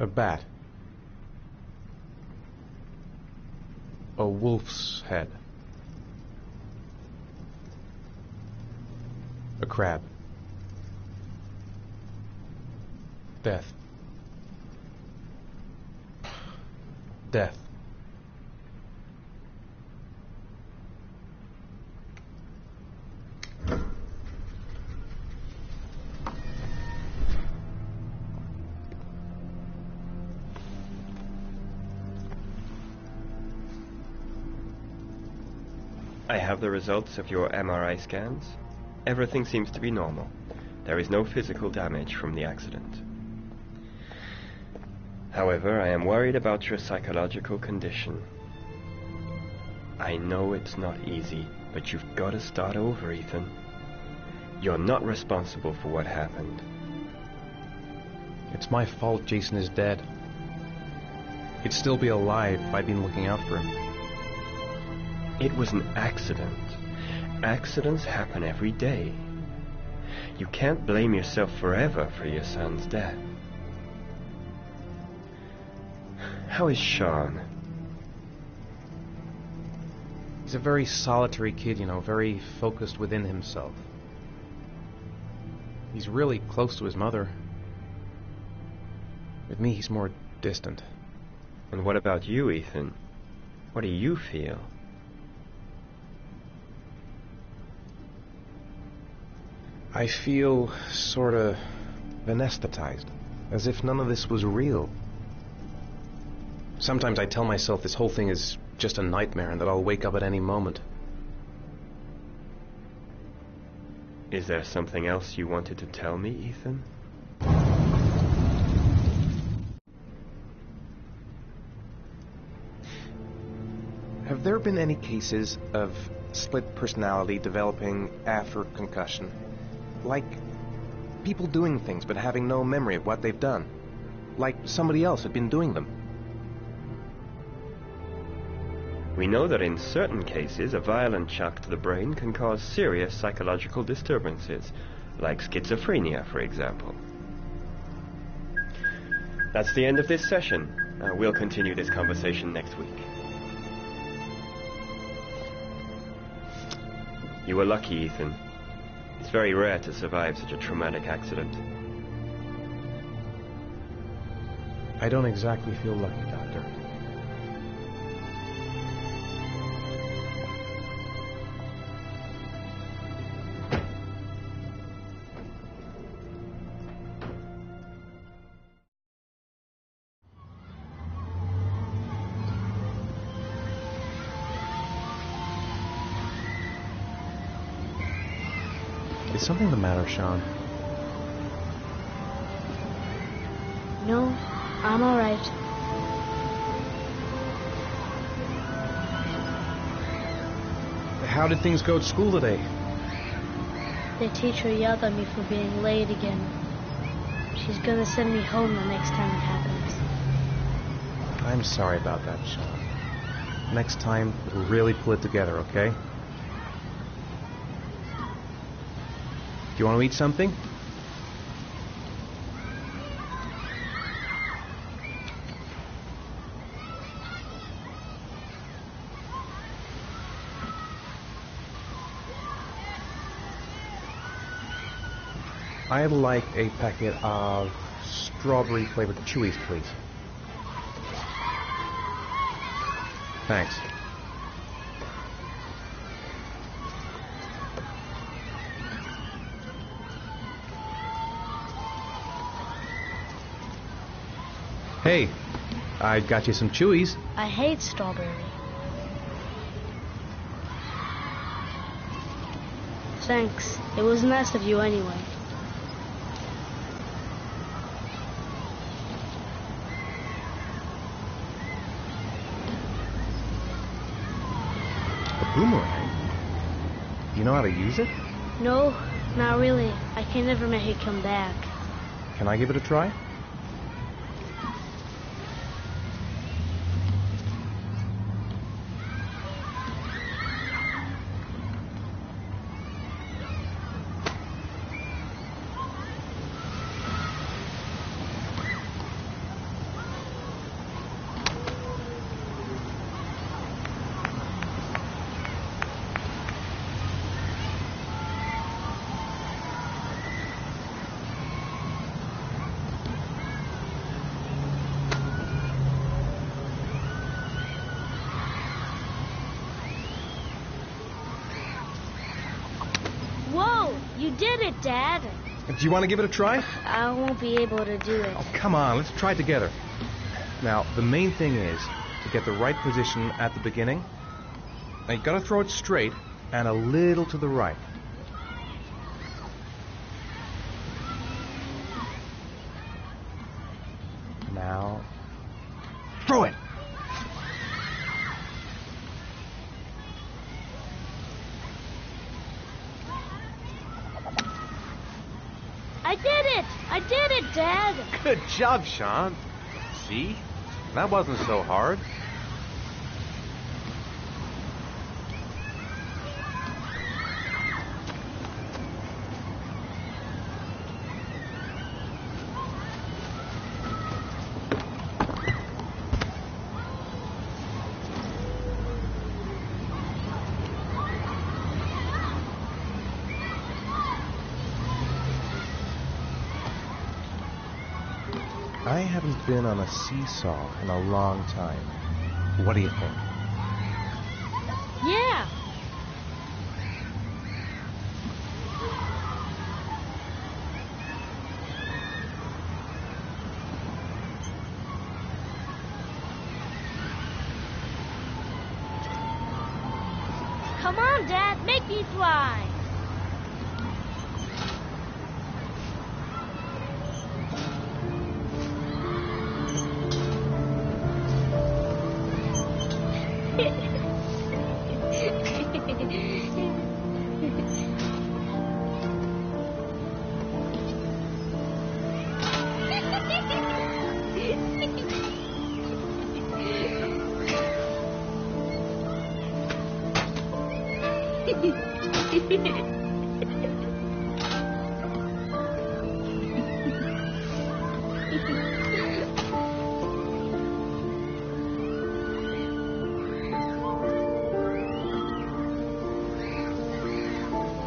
A bat. A wolf's head. A crab. Death. Death. I have the results of your MRI scans. Everything seems to be normal. There is no physical damage from the accident. However, I am worried about your psychological condition. I know it's not easy, but you've got to start over, Ethan. You're not responsible for what happened. It's my fault Jason is dead. He'd still be alive if I'd been looking out for him. It was an accident. Accidents happen every day. You can't blame yourself forever for your son's death. How is Sean? He's a very solitary kid, you know, very focused within himself. He's really close to his mother. With me, he's more distant. And what about you, Ethan? What do you feel? I feel sort of anesthetized, as if none of this was real. Sometimes I tell myself this whole thing is just a nightmare and that I'll wake up at any moment. Is there something else you wanted to tell me, Ethan? Have there been any cases of split personality developing after concussion? Like people doing things but having no memory of what they've done. Like somebody else had been doing them. We know that in certain cases, a violent shock to the brain can cause serious psychological disturbances, like schizophrenia, for example. That's the end of this session. We'll continue this conversation next week. You were lucky, Ethan. It's very rare to survive such a traumatic accident. I don't exactly feel lucky, Doctor. Is something the matter, Sean? No, I'm all right. How did things go at school today? The teacher yelled at me for being late again. She's gonna send me home the next time it happens. I'm sorry about that, Sean. Next time, we'll really pull it together, okay? Do you want to eat something? I'd like a packet of strawberry-flavored chewies, please. Thanks. Hey, I got you some chewies. I hate strawberry. Thanks. It was nice of you anyway. A boomerang? Do you know how to use it? No, not really. I can never make it come back. Can I give it a try? We did it, Dad. Do you want to give it a try? I won't be able to do it. Oh, come on. Let's try it together. Now, the main thing is to get the right position at the beginning. Now, you got to throw it straight and a little to the right. Now, throw it! I did it! I did it, Dad! Good job, Sean. See? That wasn't so hard. I haven't been on a seesaw in a long time. What do you think? Yeah! Come on, Dad, make me fly!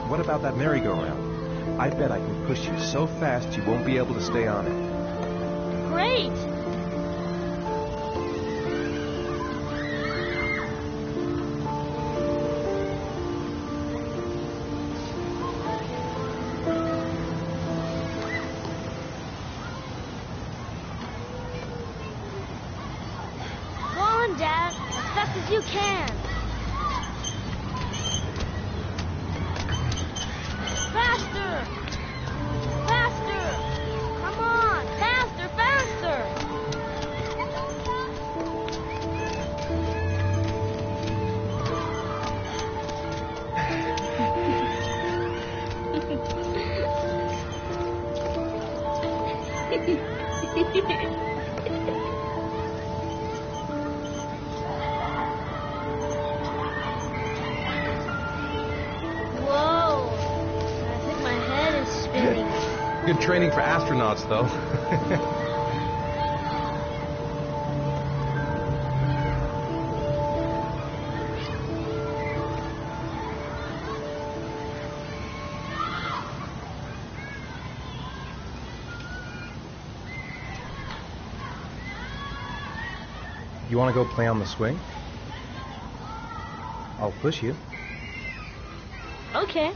What about that merry-go-round? I bet I can push you so fast you won't be able to stay on it. Great! Go on, Dad, as fast as you can. Faster! Faster! Come on! Faster, faster! Whoa! I think my head is spinning. Good training for astronauts, though. You want to go play on the swing? I'll push you. Okay.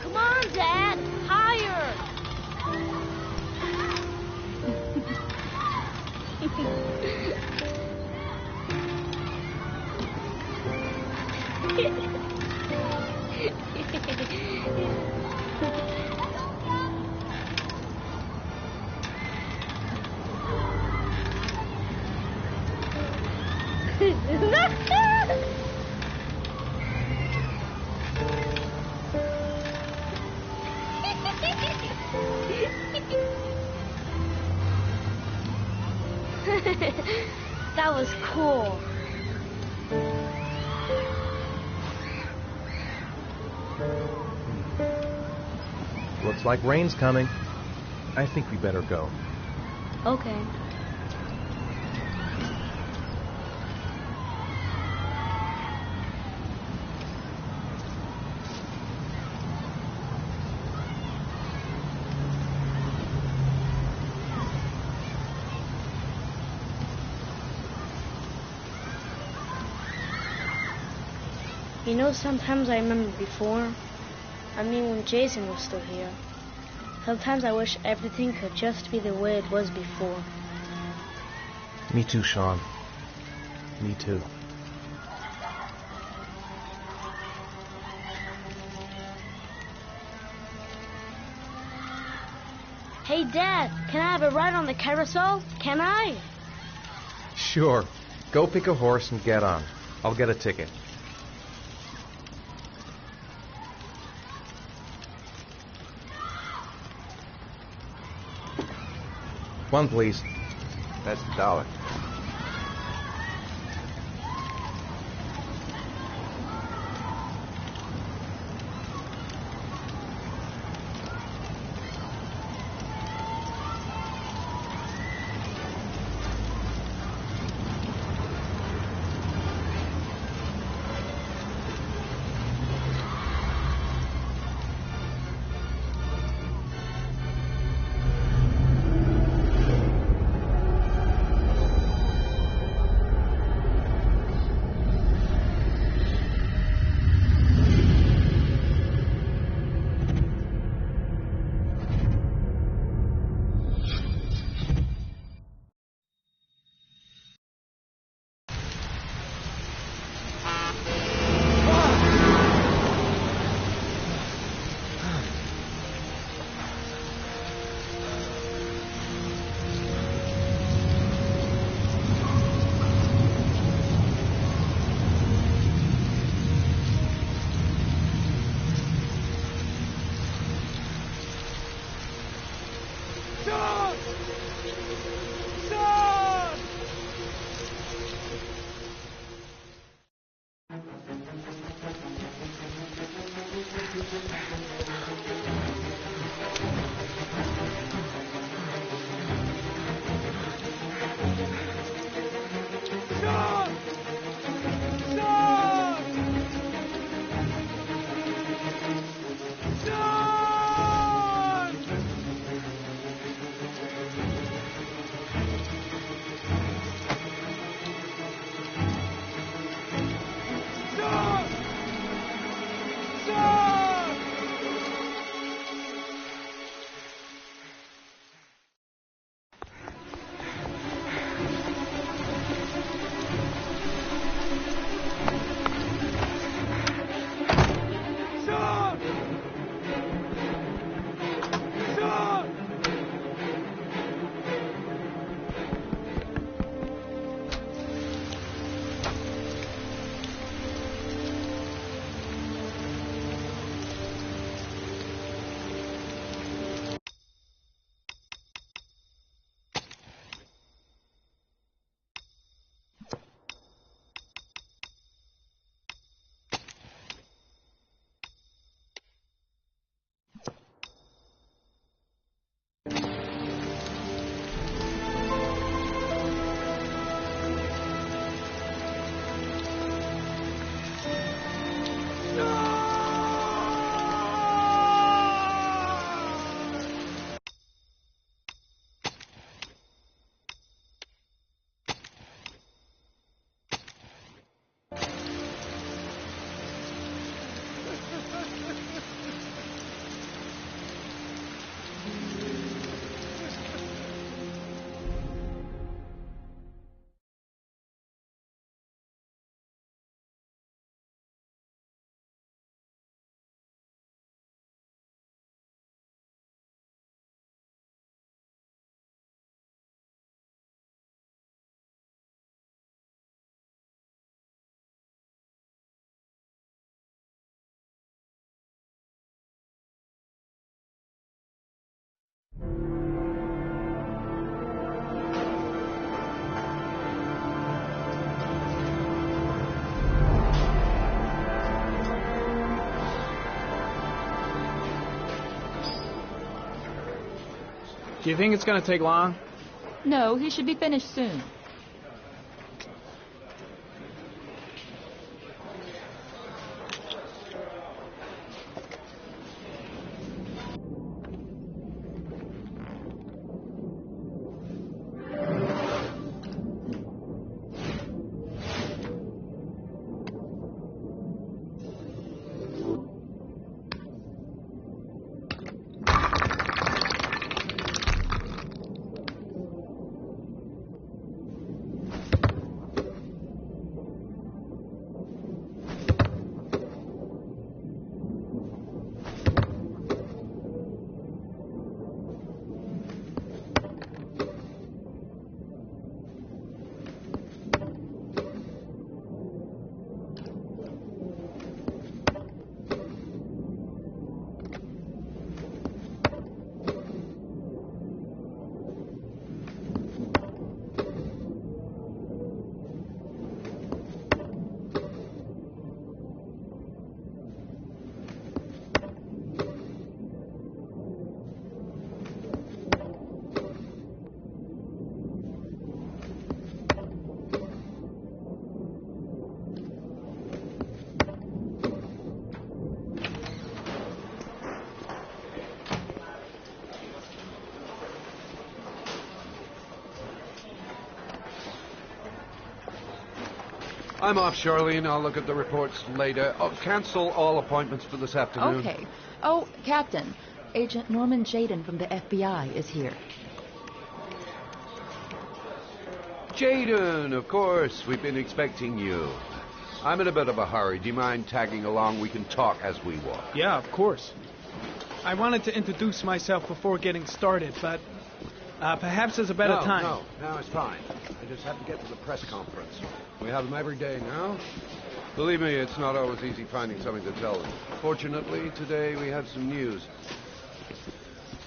Come on, Dad! Higher! That was cool. Looks like rain's coming. I think we better go. Okay. You know, sometimes I remember before. I mean, when Jason was still here. Sometimes I wish everything could just be the way it was before. Me too, Sean. Me too. Hey, Dad, can I have a ride on the carousel? Can I? Sure. Go pick a horse and get on. I'll get a ticket. One, please. That's $1. Do you think it's going to take long? No, he should be finished soon. I'm off, Charlene. I'll look at the reports later. Oh, cancel all appointments for this afternoon. Okay. Oh, Captain, Agent Norman Jaden from the FBI is here. Jaden, of course. We've been expecting you. I'm in a bit of a hurry. Do you mind tagging along? We can talk as we walk. Yeah, of course. I wanted to introduce myself before getting started, but perhaps there's a better time. No, it's fine. I just have to get to the press conference. We have them every day now. Believe me, it's not always easy finding something to tell them. Fortunately, today we have some news.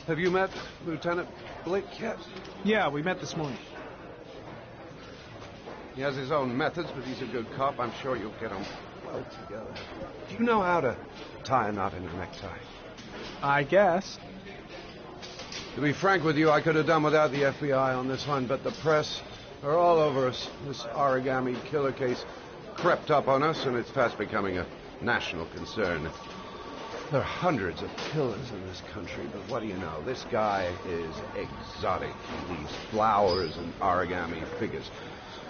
Have you met Lieutenant Blake yet? Yeah, we met this morning. He has his own methods, but he's a good cop. I'm sure you'll get on well together. Do you know how to tie a knot in a necktie? I guess. To be frank with you, I could have done without the FBI on this one, but the press are all over us. This origami killer case crept up on us, and it's fast becoming a national concern. There are hundreds of killers in this country, but what do you know? This guy is exotic. He leaves flowers and origami figures.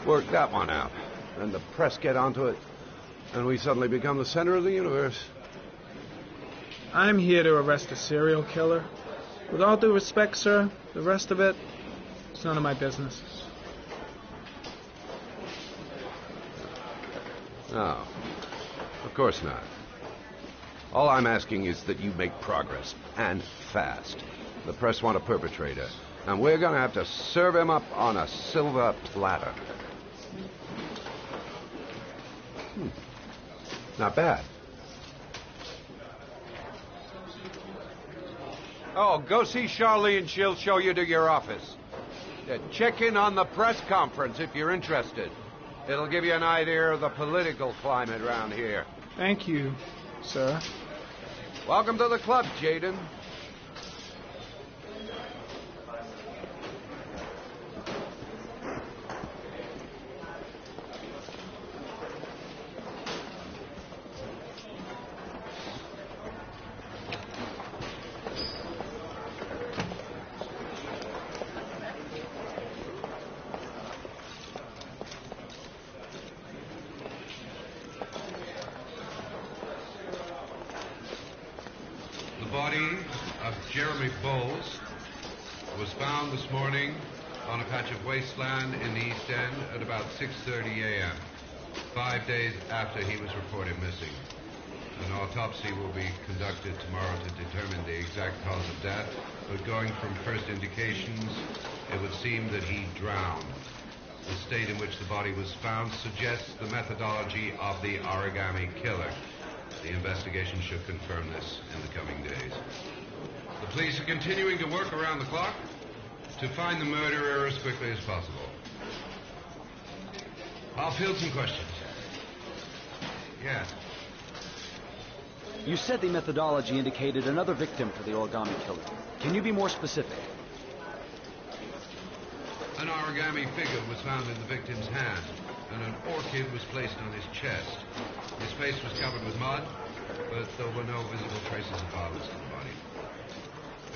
Work that one out. Then the press get onto it, and we suddenly become the center of the universe. I'm here to arrest a serial killer. With all due respect, sir, the rest of it, it's none of my business. No, of course not. All I'm asking is that you make progress, and fast. The press want a perpetrator, and we're going to have to serve him up on a silver platter. Not bad. Oh, go see Charlene. She'll show you to your office. Check in on the press conference if you're interested. It'll give you an idea of the political climate around here. Thank you, sir. Welcome to the club, Jaden. The body of Jeremy Bowles was found this morning on a patch of wasteland in the East End at about 6:30 a.m., 5 days after he was reported missing. An autopsy will be conducted tomorrow to determine the exact cause of death, but going from first indications, it would seem that he drowned. The state in which the body was found suggests the methodology of the origami killer. The investigation should confirm this in the coming days. The police are continuing to work around the clock to find the murderer as quickly as possible. I'll field some questions. Yes. You said the methodology indicated another victim for the origami killer. Can you be more specific? An origami figure was found in the victim's hand, and an orchid was placed on his chest. His face was covered with mud, but there were no visible traces of violence to the body.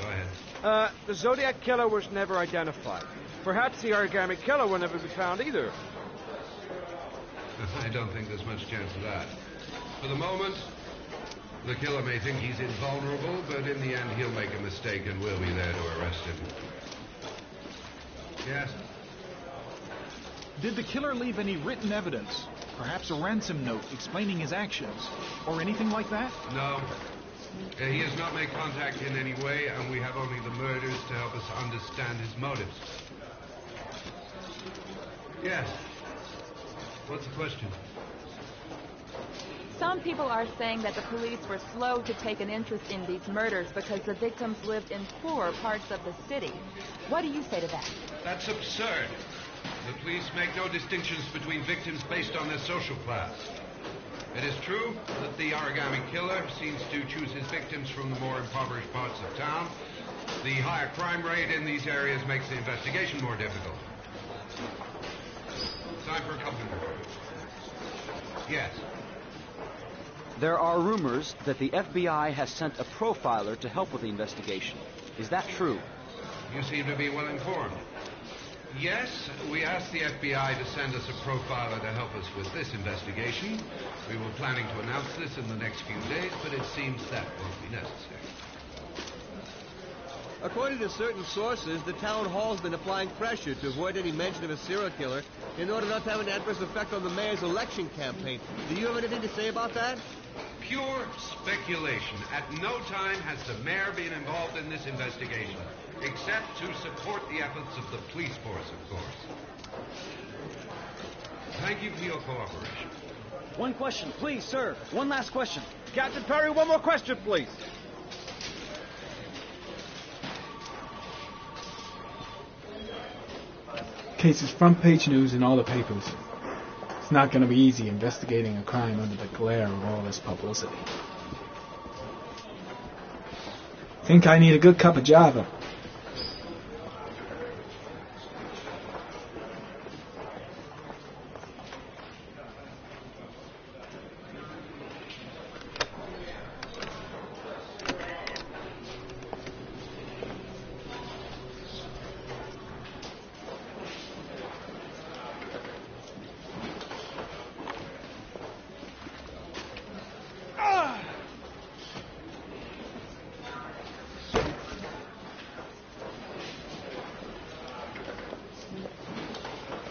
Go ahead. The Zodiac killer was never identified. Perhaps the origami killer will never be found either. I don't think there's much chance of that. For the moment, the killer may think he's invulnerable, but in the end he'll make a mistake and we'll be there to arrest him. Yes? Did the killer leave any written evidence? Perhaps a ransom note explaining his actions? Or anything like that? No. He has not made contact in any way, and we have only the murders to help us understand his motives. Yes. What's the question? Some people are saying that the police were slow to take an interest in these murders because the victims lived in poorer parts of the city. What do you say to that? That's absurd. The police make no distinctions between victims based on their social class. It is true that the origami killer seems to choose his victims from the more impoverished parts of town. The higher crime rate in these areas makes the investigation more difficult. Time for a couple more. Yes. There are rumors that the FBI has sent a profiler to help with the investigation. Is that true? You seem to be well informed. Yes, we asked the FBI to send us a profiler to help us with this investigation. We were planning to announce this in the next few days, but it seems that won't be necessary. According to certain sources, the town hall's been applying pressure to avoid any mention of a serial killer in order not to have an adverse effect on the mayor's election campaign. Do you have anything to say about that? Pure speculation. At no time has the mayor been involved in this investigation, except to support the efforts of the police force, of course. Thank you for your cooperation. One question, please, sir. One last question. Captain Perry, one more question, please. Case is front page news in all the papers. It's not going to be easy investigating a crime under the glare of all this publicity. Think I need a good cup of Java.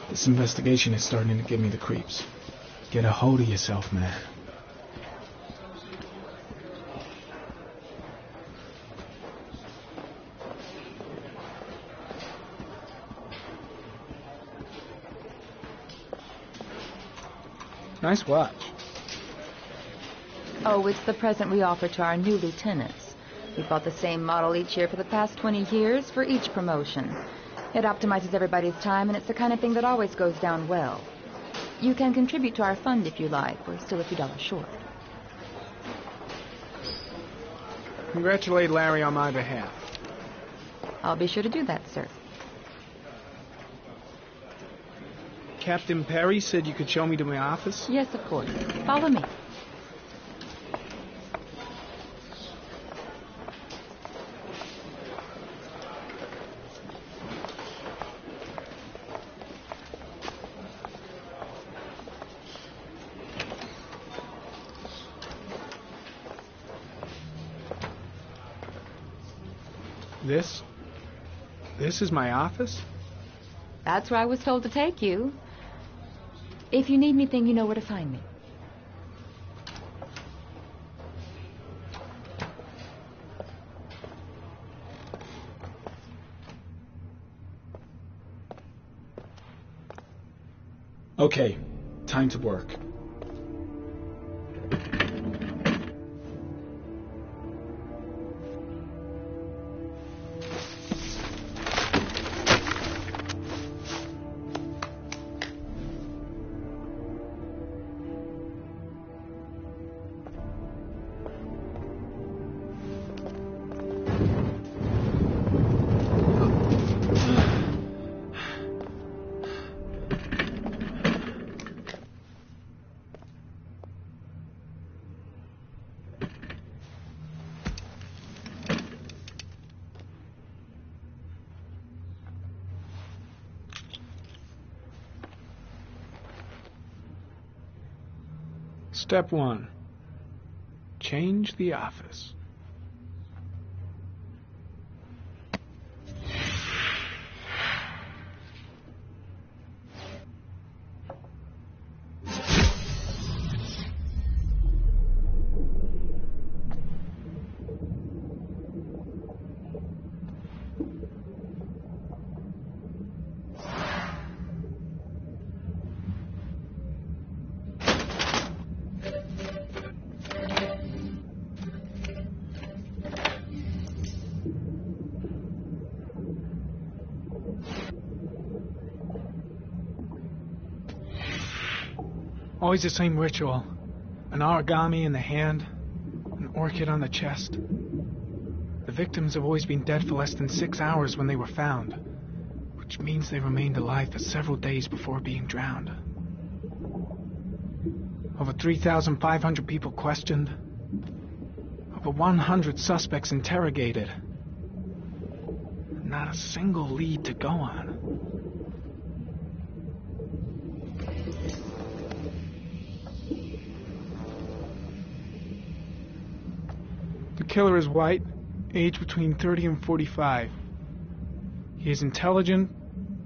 This investigation is starting to give me the creeps. Get a hold of yourself, man. Nice watch. Oh, it's the present we offer to our new lieutenants. We've bought the same model each year for the past 20 years for each promotion. It optimizes everybody's time, and it's the kind of thing that always goes down well. You can contribute to our fund if you like. We're still a few dollars short. Congratulate Larry on my behalf. I'll be sure to do that, sir. Captain Perry said you could show me to my office? Yes, of course. Follow me. This is my office? That's where I was told to take you. If you need anything, you know where to find me. Okay, time to work. Step 1. Change the office. Always the same ritual. An origami in the hand, an orchid on the chest. The victims have always been dead for less than 6 hours when they were found, which means they remained alive for several days before being drowned. Over 3,500 people questioned. Over 100 suspects interrogated. Not a single lead to go on. The killer is white, aged between 30 and 45. He is intelligent,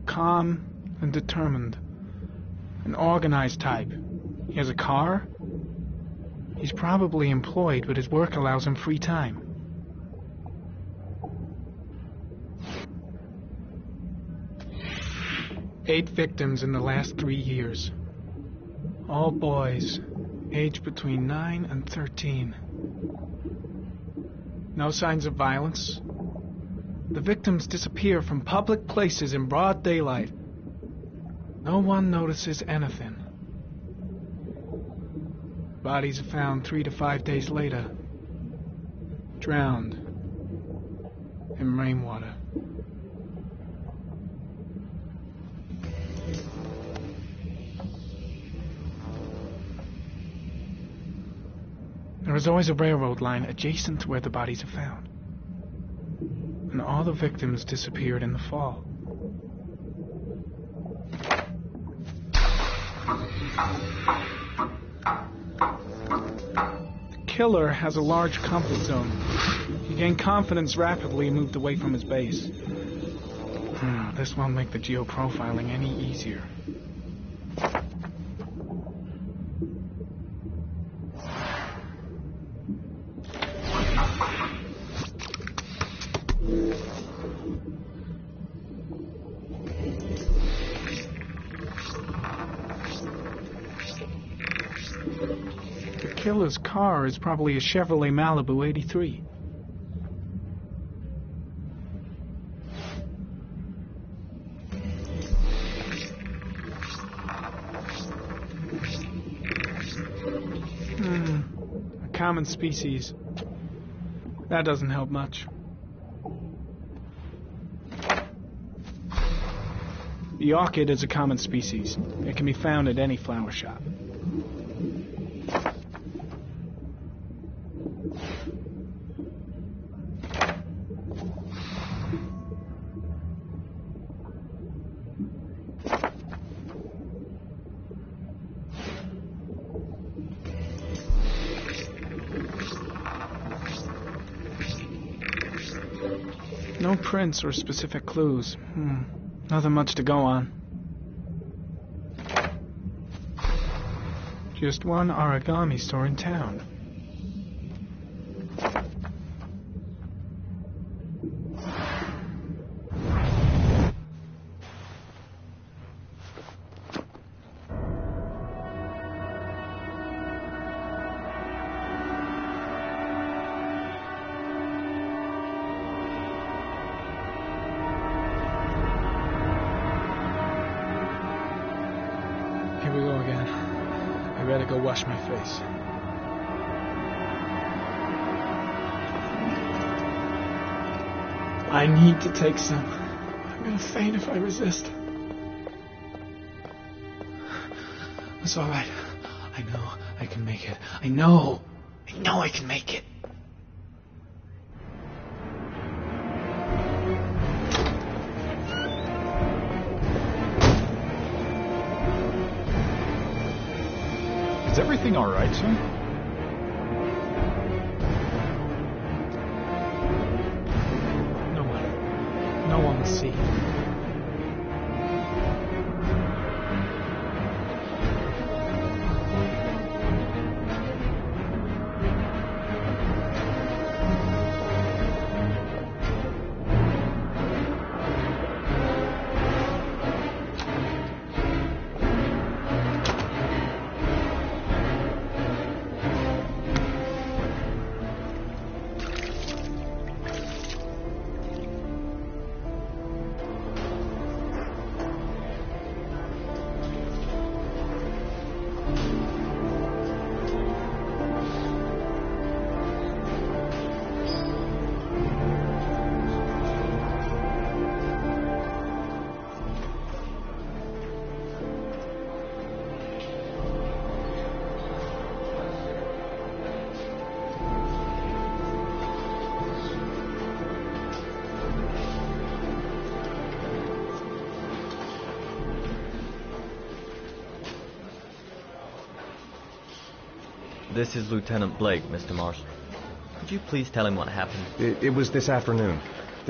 calm, and determined. An organized type. He has a car. He's probably employed, but his work allows him free time. Eight victims in the last 3 years. All boys, aged between 9 and 13. No signs of violence. The victims disappear from public places in broad daylight. No one notices anything. Bodies are found 3 to 5 days later, drowned in rainwater. There is always a railroad line adjacent to where the bodies are found. And all the victims disappeared in the fall. The killer has a large comfort zone. He gained confidence rapidly and moved away from his base. This won't make the geoprofiling any easier. The killer's car is probably a Chevrolet Malibu 83. A common species. That doesn't help much. The orchid is a common species. It can be found at any flower shop. No prints or specific clues. Nothing much to go on. Just one origami store in town. Here we go again. I better go wash my face. I need to take some. I'm gonna faint if I resist. It's all right. I know I can make it. I know I can make it. Is everything all right, sir? No one will see. This is Lieutenant Blake, Mr. Marshall. Could you please tell him what happened? It was this afternoon.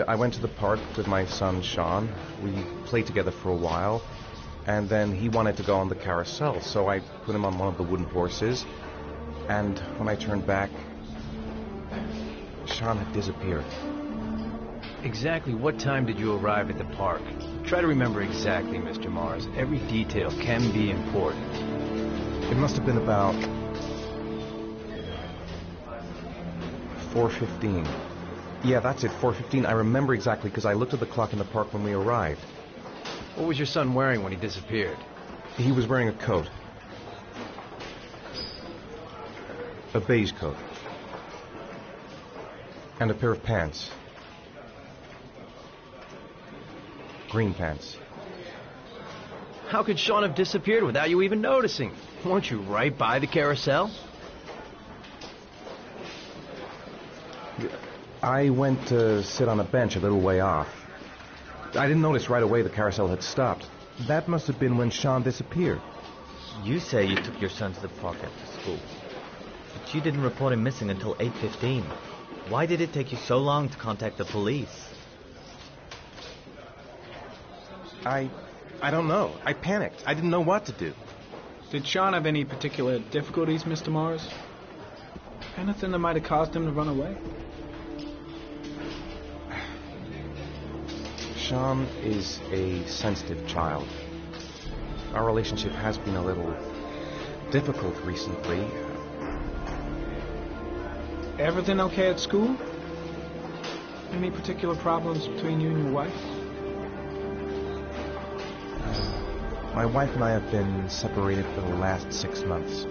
I went to the park with my son, Sean. We played together for a while, and then he wanted to go on the carousel, so I put him on one of the wooden horses, and when I turned back, Sean had disappeared. Exactly what time did you arrive at the park? Try to remember exactly, Mr. Mars. Every detail can be important. It must have been about 4:15. Yeah, that's it, 4:15. I remember exactly because I looked at the clock in the park when we arrived. What was your son wearing when he disappeared? He was wearing a coat. A beige coat. And a pair of pants. Green pants. How could Sean have disappeared without you even noticing? Weren't you right by the carousel? I went to sit on a bench a little way off. I didn't notice right away the carousel had stopped. That must have been when Sean disappeared. You say you took your son to the park after school, but you didn't report him missing until 8:15. Why did it take you so long to contact the police? I don't know. I panicked. I didn't know what to do. Did Sean have any particular difficulties, Mr. Mars? Anything that might have caused him to run away? Sean is a sensitive child. Our relationship has been a little difficult recently. Everything okay at school? Any particular problems between you and your wife? My wife and I have been separated for the last 6 months.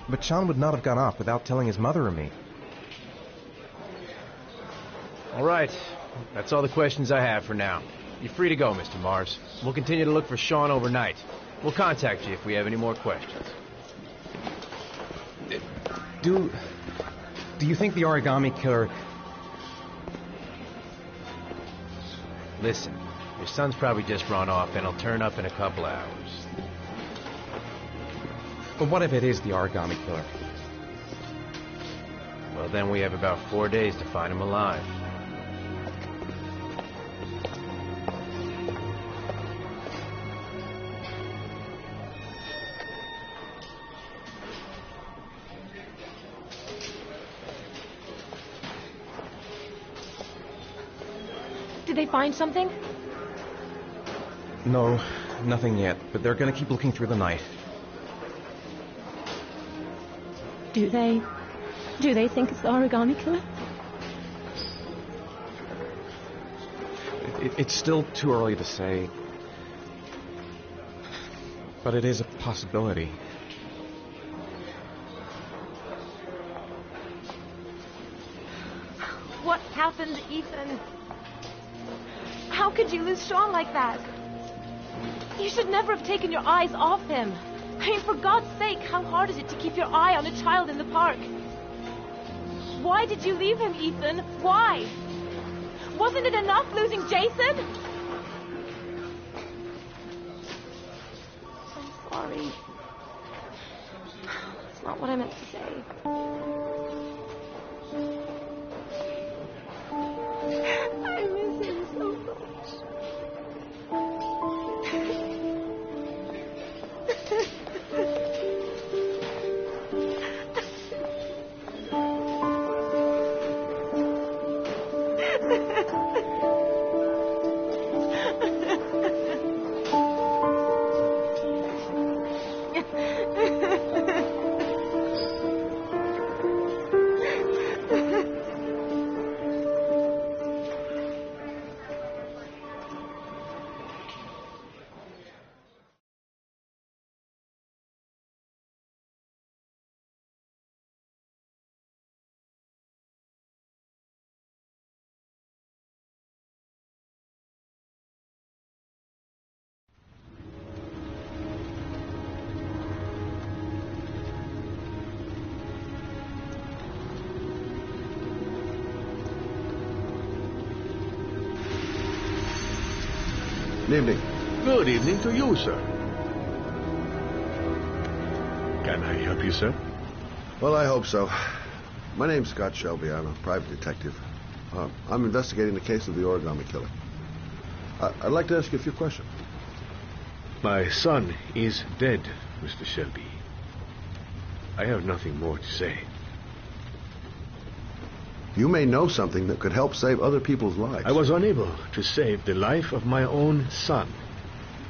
But Sean would not have gone off without telling his mother or me. All right. That's all the questions I have for now. You're free to go, Mr. Mars. We'll continue to look for Sean overnight. We'll contact you if we have any more questions. Do you think the origami killer... Listen, your son's probably just run off and he'll turn up in a couple hours. But what if it is the origami killer? Well, then we have about 4 days to find him alive. Did they find something? No, nothing yet, but they're going to keep looking through the night. Do they think it's the origami killer? It's still too early to say, but it is a possibility. What happened, Ethan? How could you lose Sean like that? You should never have taken your eyes off him. I mean, for God's sake, how hard is it to keep your eye on a child in the park? Why did you leave him, Ethan? Why? Wasn't it enough losing Jason? I'm sorry. It's not what I meant to say. I miss him so much. Evening. Good evening to you, sir. Can I help you, sir? Well, I hope so. My name's Scott Shelby. I'm a private detective. I'm investigating the case of the origami killer. I'd like to ask you a few questions. My son is dead, Mr. Shelby. I have nothing more to say. You may know something that could help save other people's lives. I was unable to save the life of my own son.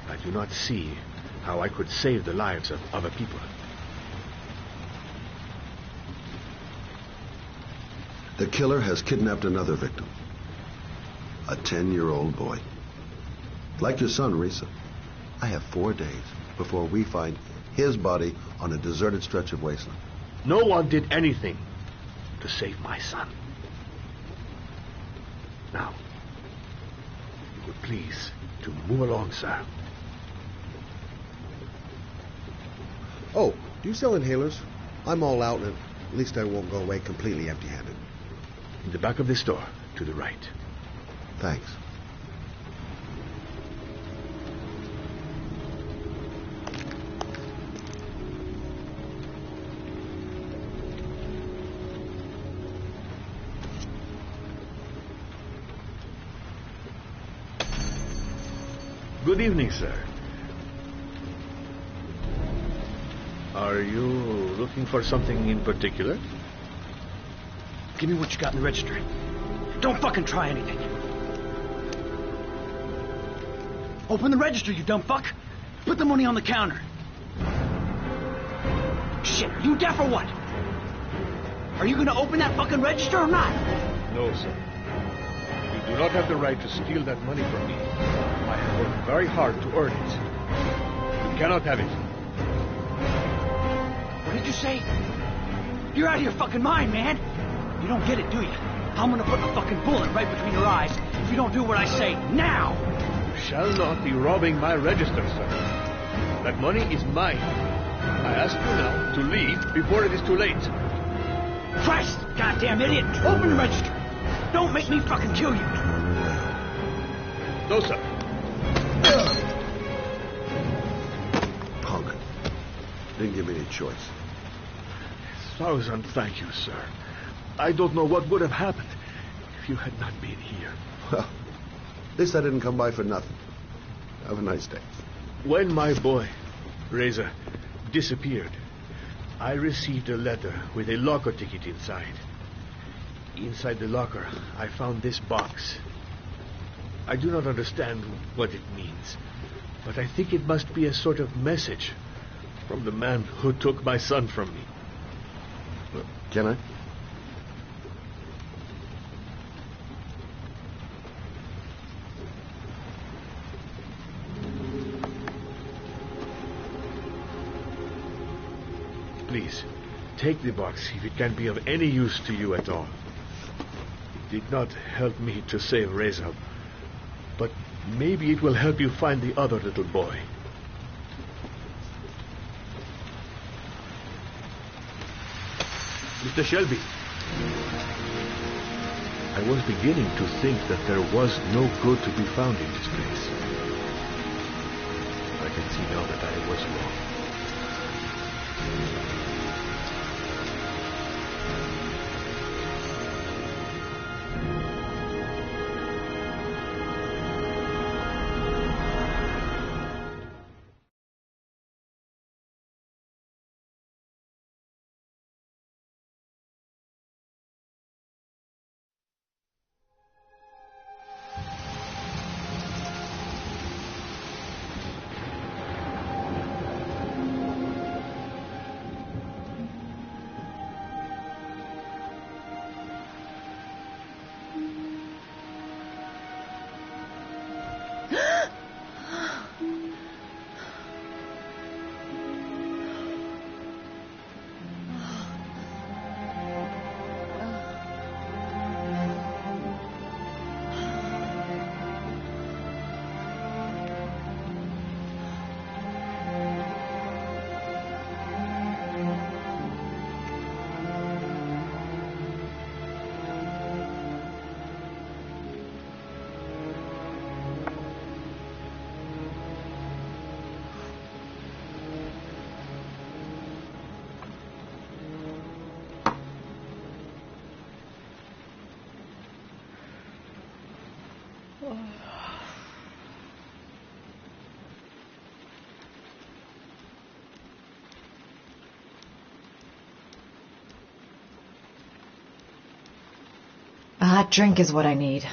I do not see how I could save the lives of other people. The killer has kidnapped another victim. A 10-year-old boy. Like your son, Risa. I have 4 days before we find his body on a deserted stretch of wasteland. No one did anything to save my son. Now, you would please to move along, sir. Oh, do you sell inhalers? I'm all out, and at least I won't go away completely empty-handed. In the back of the store, to the right. Thanks. Good evening, sir. Are you looking for something in particular? Give me what you got in the register. Don't fucking try anything. Open the register, you dumb fuck. Put the money on the counter. Shit, are you deaf or what? Are you gonna open that fucking register or not? No, sir. You do not have the right to steal that money from me. I have worked very hard to earn it. You cannot have it. What did you say? You're out of your fucking mind, man. You don't get it, do you? I'm gonna put a fucking bullet right between your eyes if you don't do what I say now. You shall not be robbing my register, sir. That money is mine. I ask you now to leave before it is too late. Christ, goddamn idiot! Open the register. Don't make me fucking kill you. No, sir. Punk. Didn't give me any choice. 1,000 thank you, sir. I don't know what would have happened if you had not been here. Well, at least I didn't come by for nothing. Have a nice day. When my boy, Reza, disappeared, I received a letter with a locker ticket inside. Inside the locker, I found this box. I do not understand what it means, but I think it must be a sort of message from the man who took my son from me. Can I? Please, take the box if it can be of any use to you at all. It did not help me to save Reza, but maybe it will help you find the other little boy. Mr. Shelby, I was beginning to think that there was no good to be found in this place. I can see now that I was wrong. A hot drink is what I need.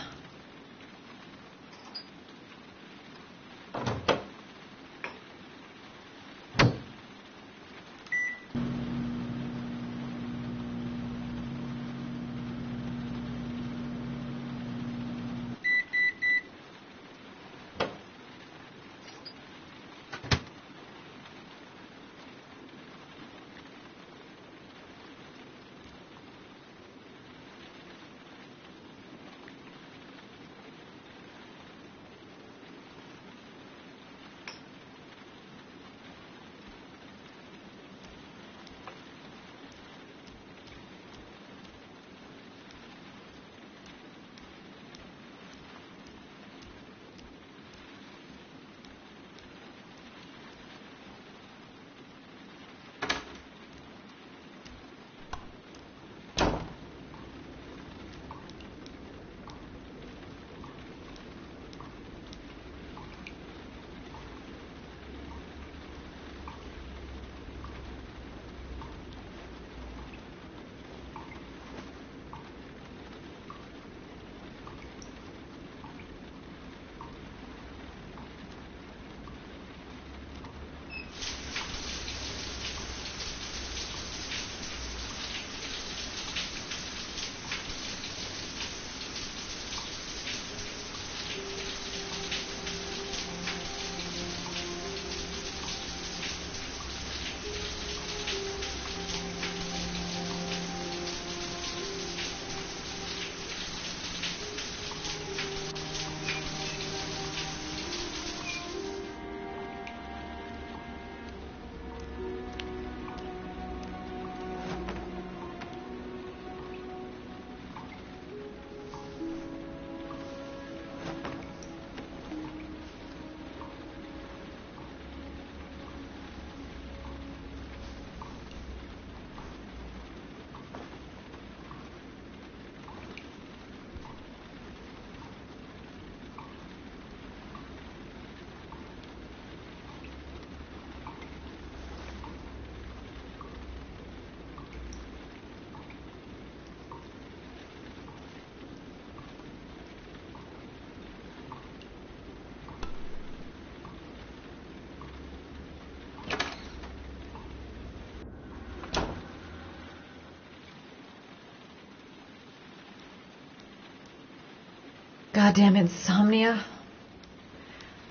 Goddamn insomnia.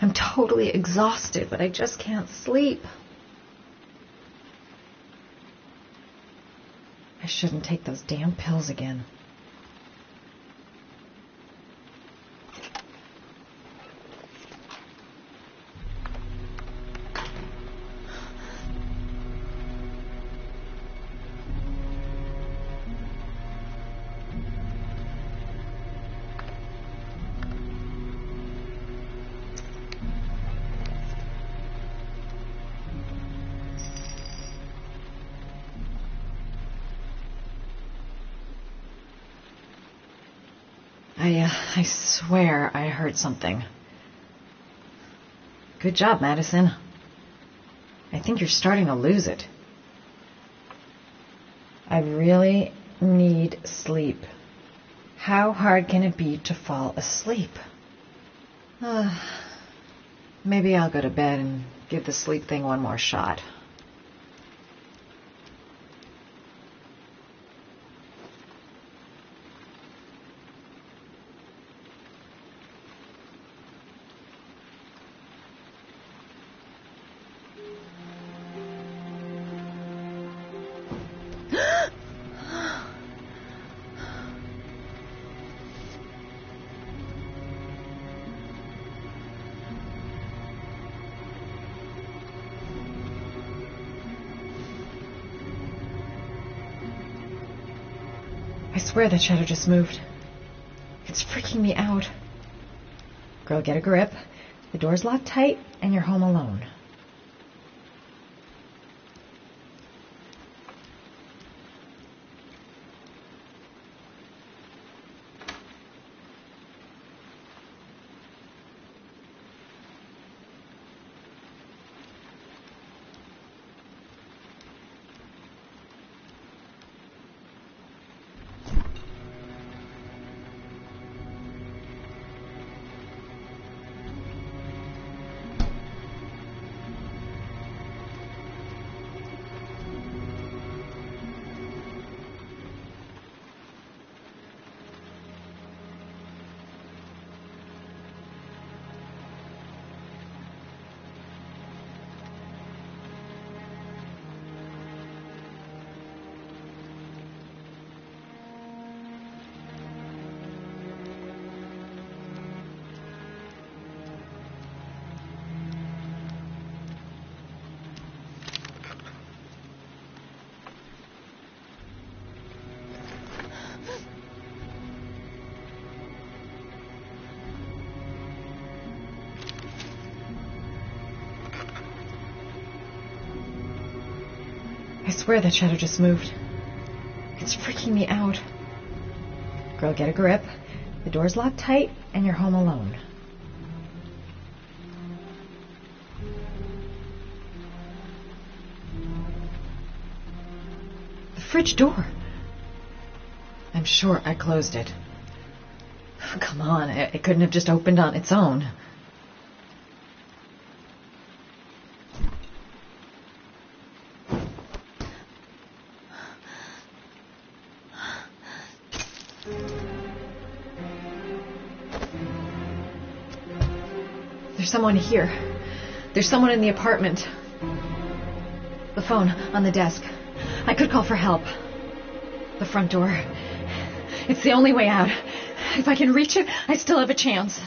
I'm totally exhausted, but I just can't sleep. I shouldn't take those damn pills again. I swear I heard something. Good job, Madison. I think you're starting to lose it. I really need sleep. How hard can it be to fall asleep? Maybe I'll go to bed and give the sleep thing one more shot. I swear that shadow just moved. It's freaking me out. Girl, get a grip. The door's locked tight, and you're home alone. swear that shadow just moved. It's freaking me out. Girl, get a grip. The door's locked tight, and you're home alone. The fridge door. I'm sure I closed it. Come on, it couldn't have just opened on its own. There's someone here. There's someone in the apartment. The phone on the desk. I could call for help. The front door. It's the only way out. If I can reach it, I still have a chance.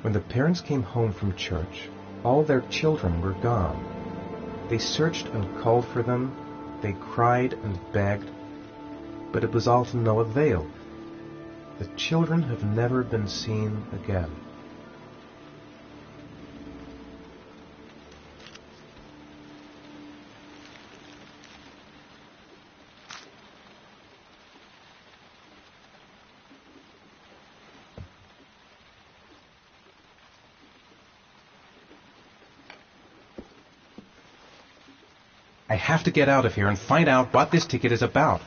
When the parents came home from church, all their children were gone. They searched and called for them. They cried and begged, but it was all to no avail. The children have never been seen again. I have to get out of here and find out what this ticket is about.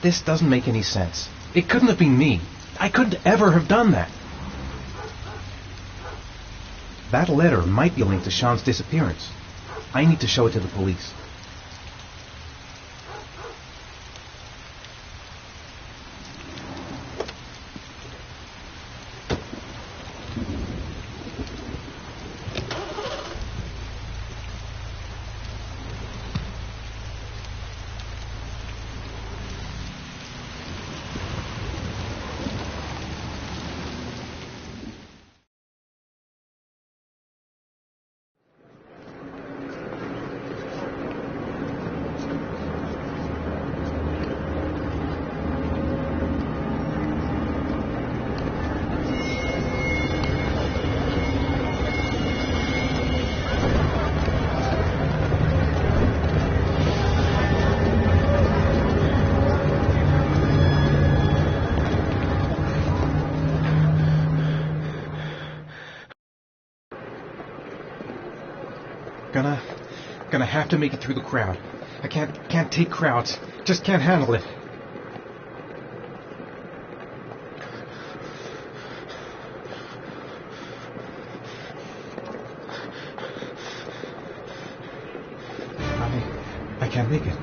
This doesn't make any sense. It couldn't have been me. I couldn't ever have done that. That letter might be linked to Sean's disappearance. I need to show it to the police. Gonna have to make it through the crowd. I can't take crowds. Just can't handle it. I can't make it.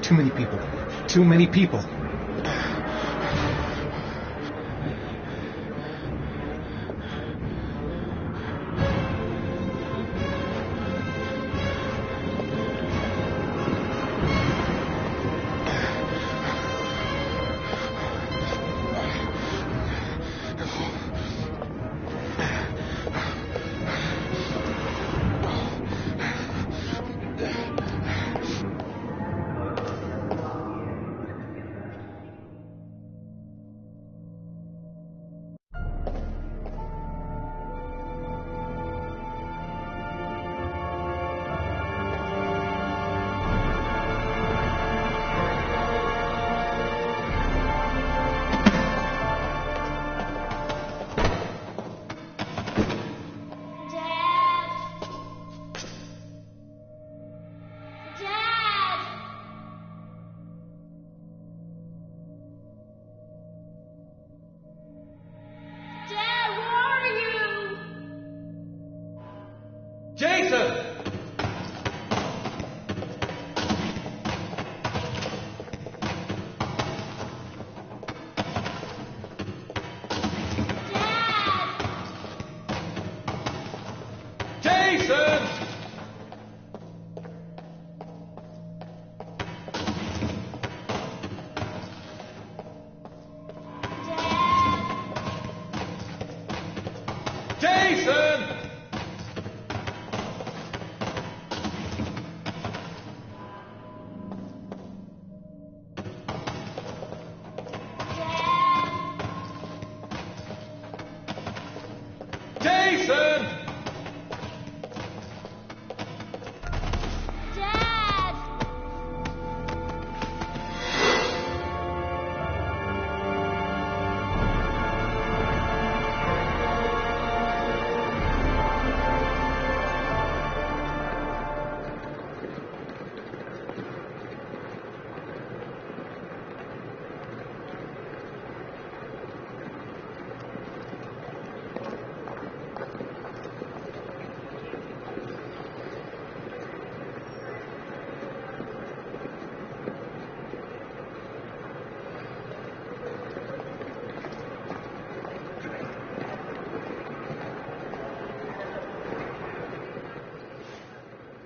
Too many people. Too many people.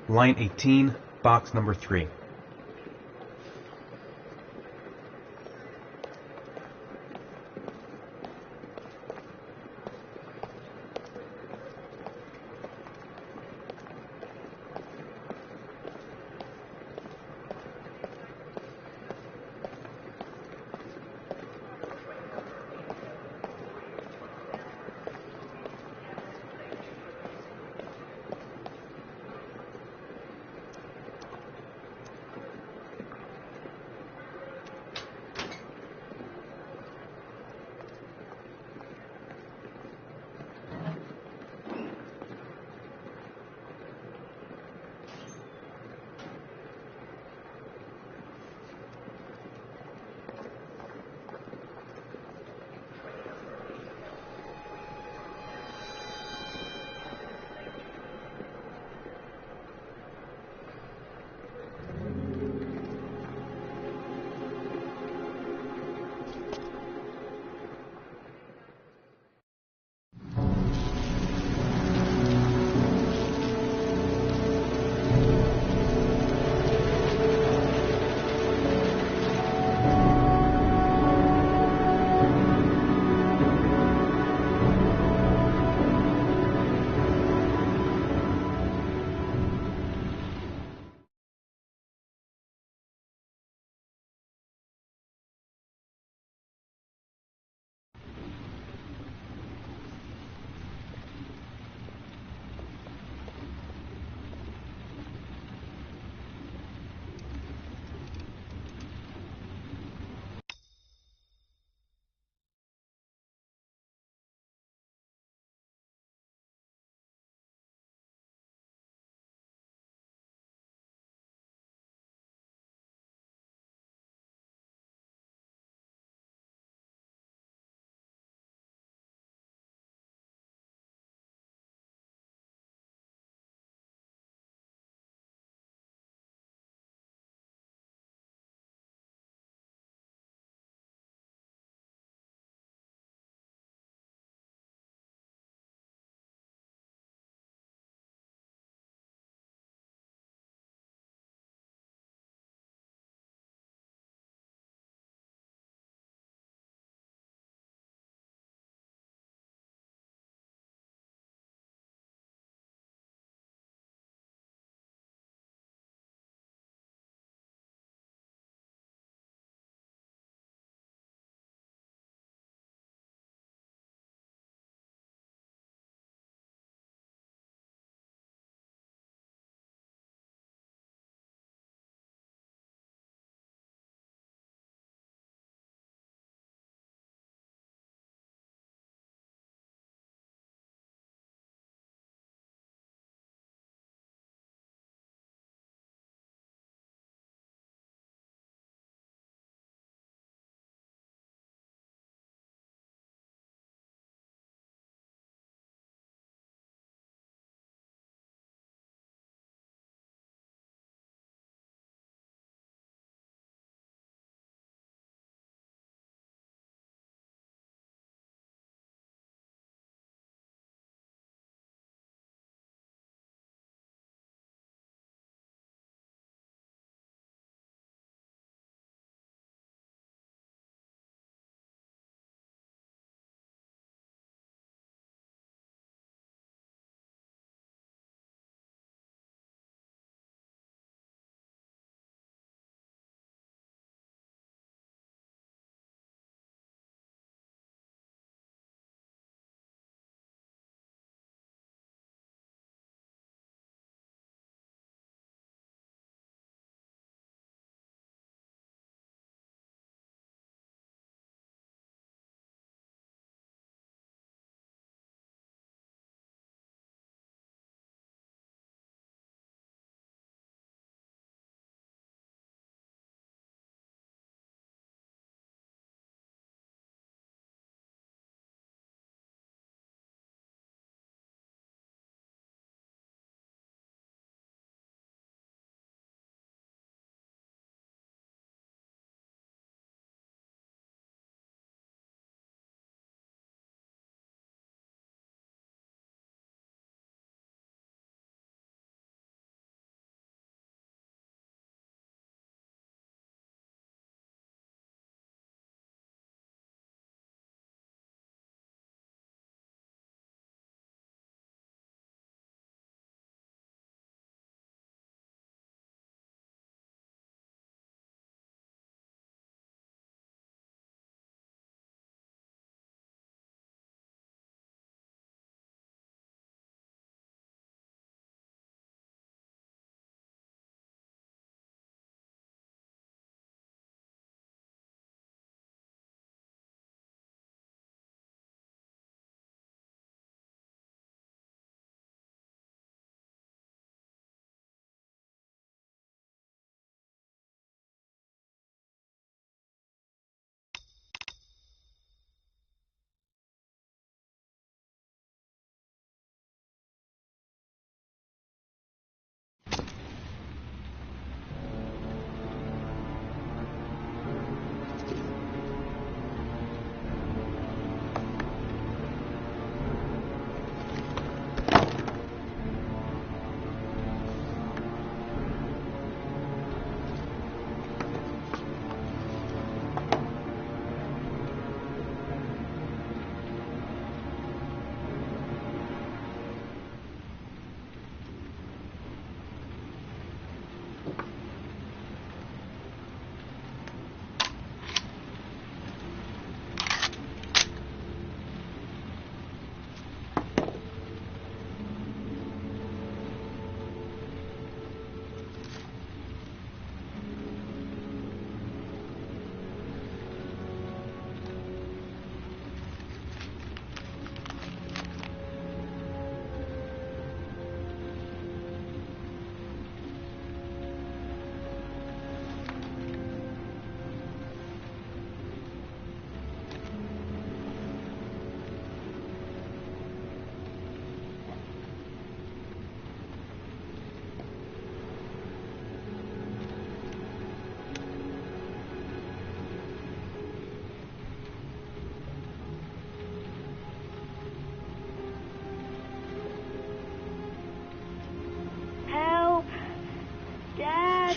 Line 18, box number 3.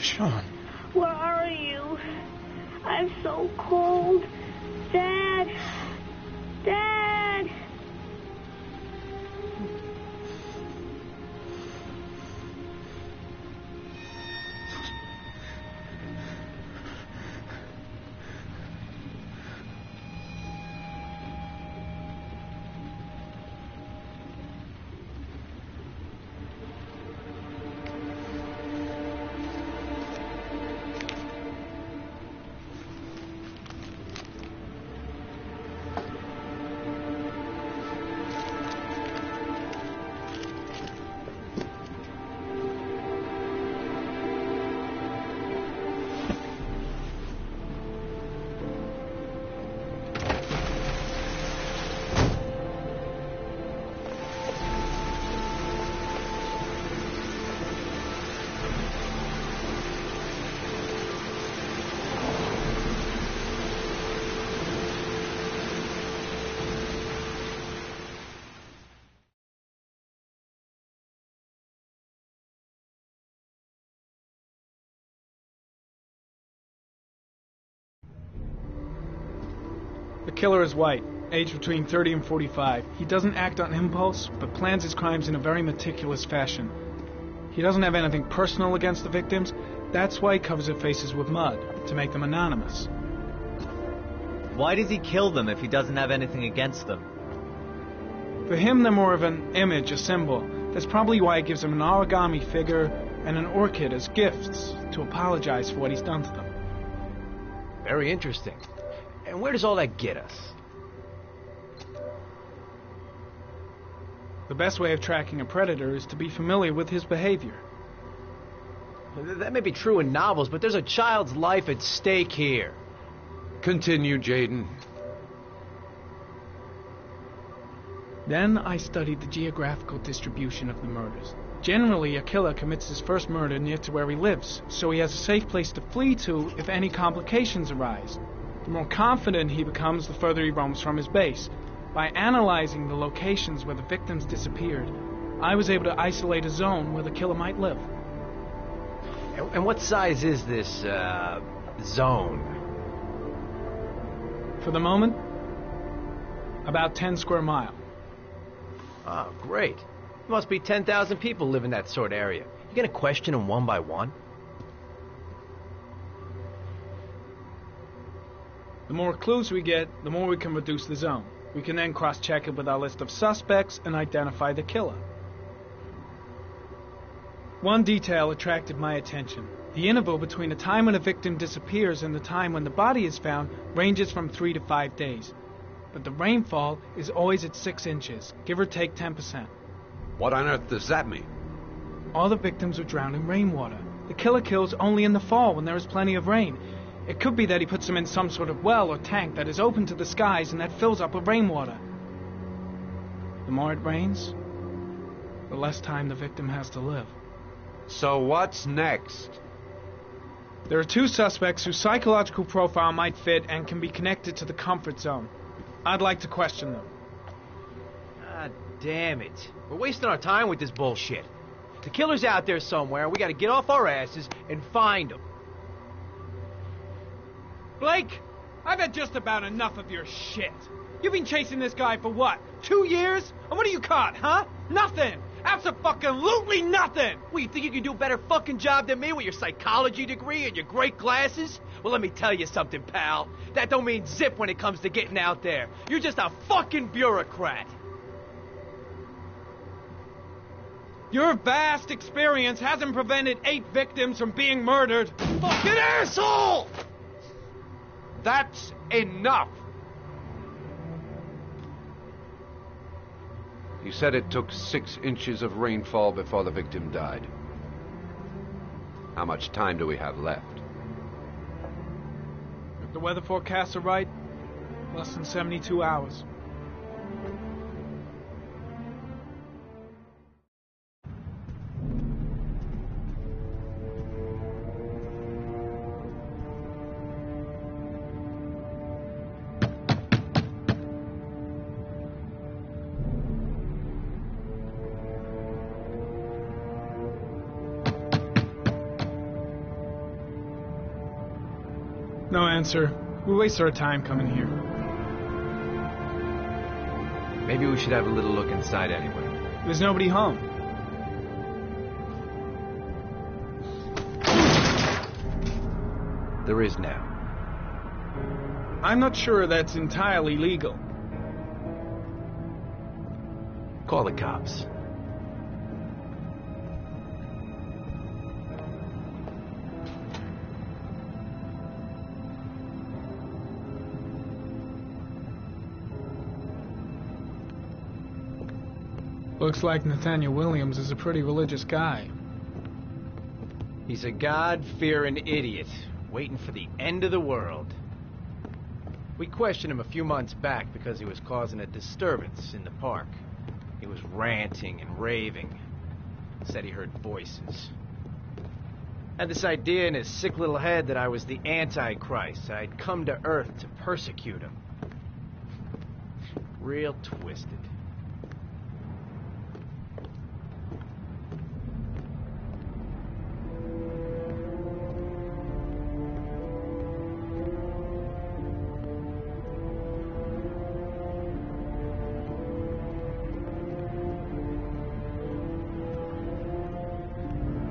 Sean. Where are you? I'm so cold. Dad! Dad! The killer is white, aged between 30 and 45. He doesn't act on impulse, but plans his crimes in a very meticulous fashion. He doesn't have anything personal against the victims. That's why he covers their faces with mud, to make them anonymous. Why does he kill them if he doesn't have anything against them? For him, they're more of an image, a symbol. That's probably why he gives them an origami figure and an orchid as gifts to apologize for what he's done to them. Very interesting. And where does all that get us? The best way of tracking a predator is to be familiar with his behavior. That may be true in novels, but there's a child's life at stake here. Continue, Jaden. Then I studied the geographical distribution of the murders. Generally, a killer commits his first murder near to where he lives, so he has a safe place to flee to if any complications arise. The more confident he becomes, the further he roams from his base. By analyzing the locations where the victims disappeared, I was able to isolate a zone where the killer might live. And what size is this, zone? For the moment, about 10 square miles. Oh, great. There must be 10,000 people live in that sort of area. You gonna question them one by one? The more clues we get, the more we can reduce the zone. We can then cross-check it with our list of suspects and identify the killer. One detail attracted my attention. The interval between the time when a victim disappears and the time when the body is found ranges from 3 to 5 days. But the rainfall is always at 6 inches, give or take 10%. What on earth does that mean? All the victims were drowned in rainwater. The killer kills only in the fall when there is plenty of rain. It could be that he puts them in some sort of well or tank that is open to the skies and that fills up with rainwater. The more it rains, the less time the victim has to live. So what's next? There are 2 suspects whose psychological profile might fit and can be connected to the comfort zone. I'd like to question them. Ah, damn it. We're wasting our time with this bullshit. The killer's out there somewhere. We gotta get off our asses and find him. Blake, I've had just about enough of your shit. You've been chasing this guy for what, 2 years? And what have you caught, huh? Nothing! Abso-fucking-lutely nothing! Well, you think you can do a better fucking job than me with your psychology degree and your great glasses? Well, let me tell you something, pal. That don't mean zip when it comes to getting out there. You're just a fucking bureaucrat. Your vast experience hasn't prevented 8 victims from being murdered. Fucking asshole! That's enough! You said it took 6 inches of rainfall before the victim died. How much time do we have left? If the weather forecasts are right, less than 72 hours. No answer. We waste our time coming here. Maybe we should have a little look inside anyway. There's nobody home. There is now. I'm not sure that's entirely legal. Call the cops. Looks like Nathaniel Williams is a pretty religious guy. He's a God-fearing idiot, waiting for the end of the world. We questioned him a few months back because he was causing a disturbance in the park. He was ranting and raving. Said he heard voices. Had this idea in his sick little head that I was the Antichrist. I'd come to Earth to persecute him. Real twisted.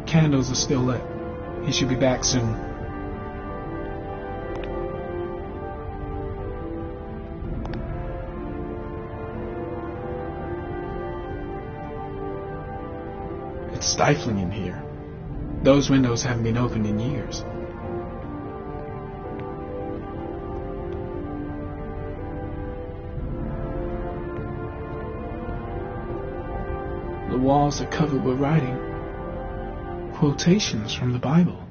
Candles are still lit. He should be back soon. It's stifling in here. Those windows haven't been opened in years. The walls are covered with writing. Quotations from the Bible.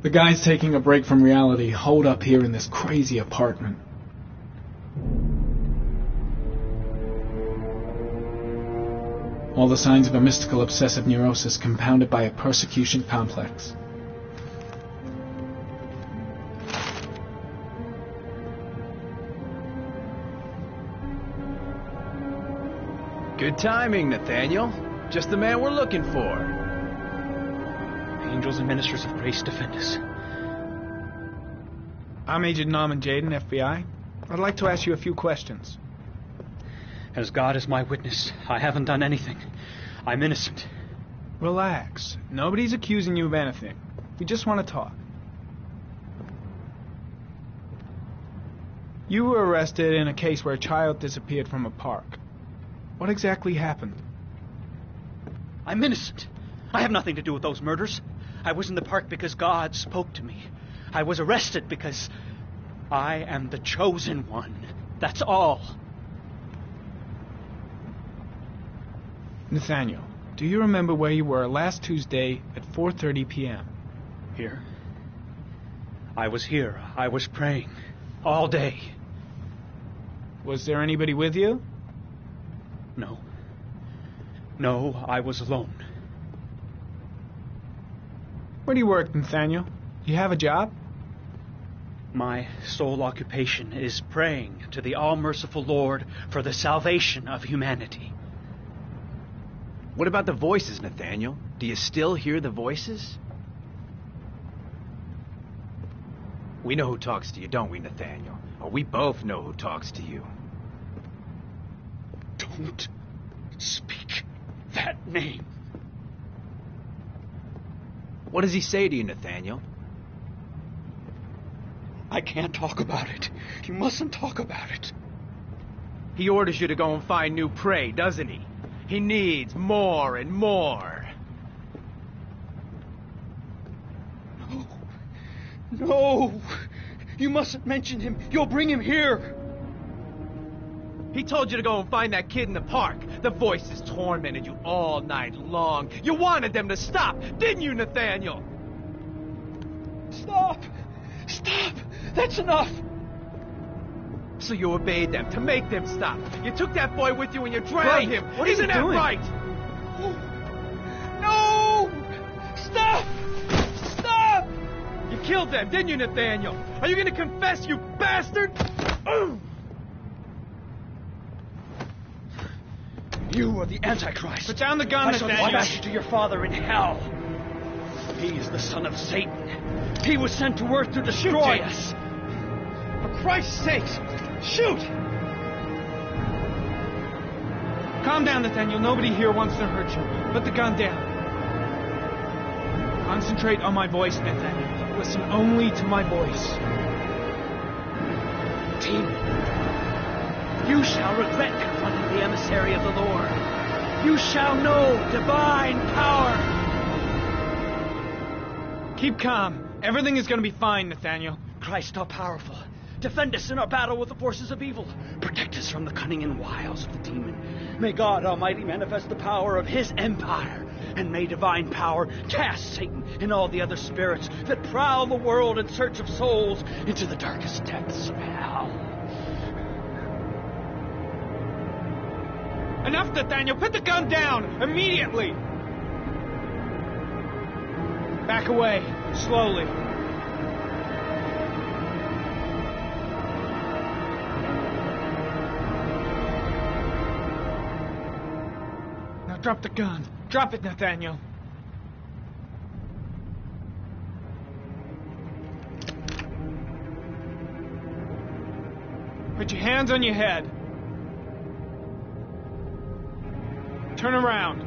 The guys taking a break from reality holed up here in this crazy apartment. All the signs of a mystical obsessive neurosis compounded by a persecution complex. Good timing, Nathaniel. Just the man we're looking for. Angels and ministers of grace defend us. I'm Agent Norman Jaden, FBI. I'd like to ask you a few questions. As God is my witness, I haven't done anything. I'm innocent. Relax. Nobody's accusing you of anything. We just want to talk. You were arrested in a case where a child disappeared from a park. What exactly happened? I'm innocent. I have nothing to do with those murders. I was in the park because God spoke to me. I was arrested because I am the chosen one. That's all. Nathaniel, do you remember where you were last Tuesday at 4:30 p.m.? Here? I was here. I was praying. All day. Was there anybody with you? No. No, I was alone. Where do you work, Nathaniel? Do you have a job? My sole occupation is praying to the all-merciful Lord for the salvation of humanity. What about the voices, Nathaniel? Do you still hear the voices? We know who talks to you, don't we, Nathaniel? Or we both know who talks to you. Don't speak that name. What does he say to you, Nathaniel? I can't talk about it. You mustn't talk about it. He orders you to go and find new prey, doesn't he? He needs more and more. No! You mustn't mention him. You'll bring him here. He told you to go and find that kid in the park. The voices tormented you all night long. You wanted them to stop, didn't you, Nathaniel? Stop! Stop! That's enough! So you obeyed them to make them stop. You took that boy with you and you drowned him. What are Isn't you that doing? right? No! Stop! Stop! You killed them, didn't you, Nathaniel? Are you going to confess, you bastard? You are the Antichrist. Put down the gun, I shall Nathaniel. dispatch you to your father in hell. He is the son of Satan. He was sent to earth to destroy us. For Christ's sake, shoot! Calm down, Nathaniel. Nobody here wants to hurt you. Put the gun down. Concentrate on my voice, Nathaniel. Listen only to my voice. Demon, you shall regret confronting the emissary of the Lord. You shall know divine power. Keep calm. Everything is going to be fine, Nathaniel. Christ all powerful, defend us in our battle with the forces of evil. Protect us from the cunning and wiles of the demon. May God Almighty manifest the power of his empire. And may divine power cast Satan and all the other spirits that prowl the world in search of souls into the darkest depths of hell. Enough, Nathaniel! Put the gun down! Immediately! Back away. Slowly. Now drop the gun. Drop it, Nathaniel. Put your hands on your head. Turn around.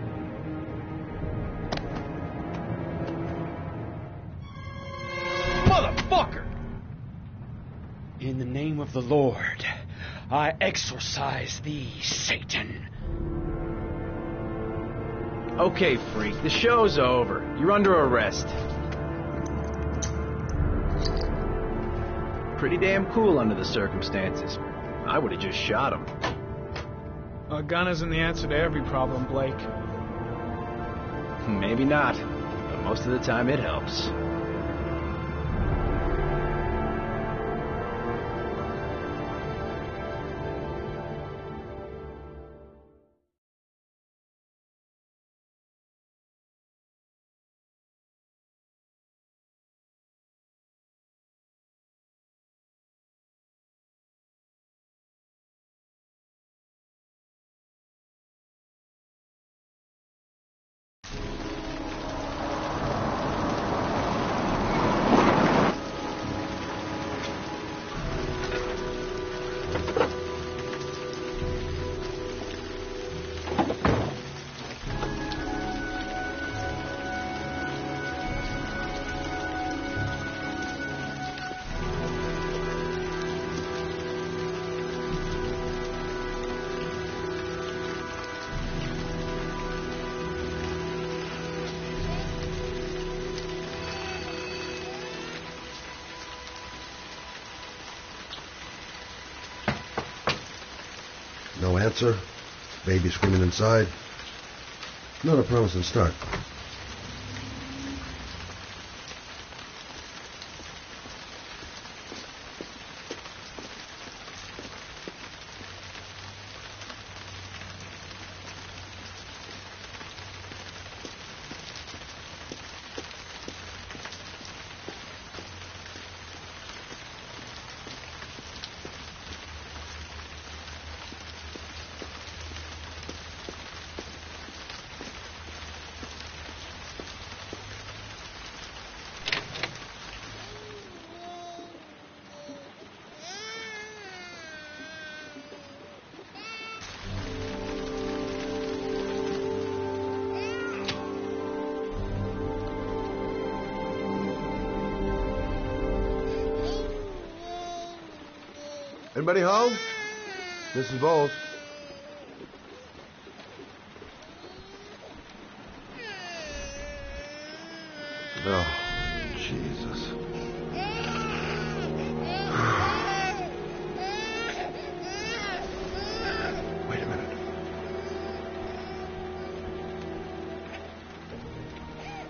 Motherfucker! In the name of the Lord, I exorcise thee, Satan. Okay, freak, the show's over. You're under arrest. Pretty damn cool under the circumstances. I would have just shot him. A gun isn't the answer to every problem, Blake. Maybe not, but most of the time it helps. No answer. Baby screaming inside. Not a promising start. Anybody home? Mrs. Bowles. Oh, Jesus. Wait a minute.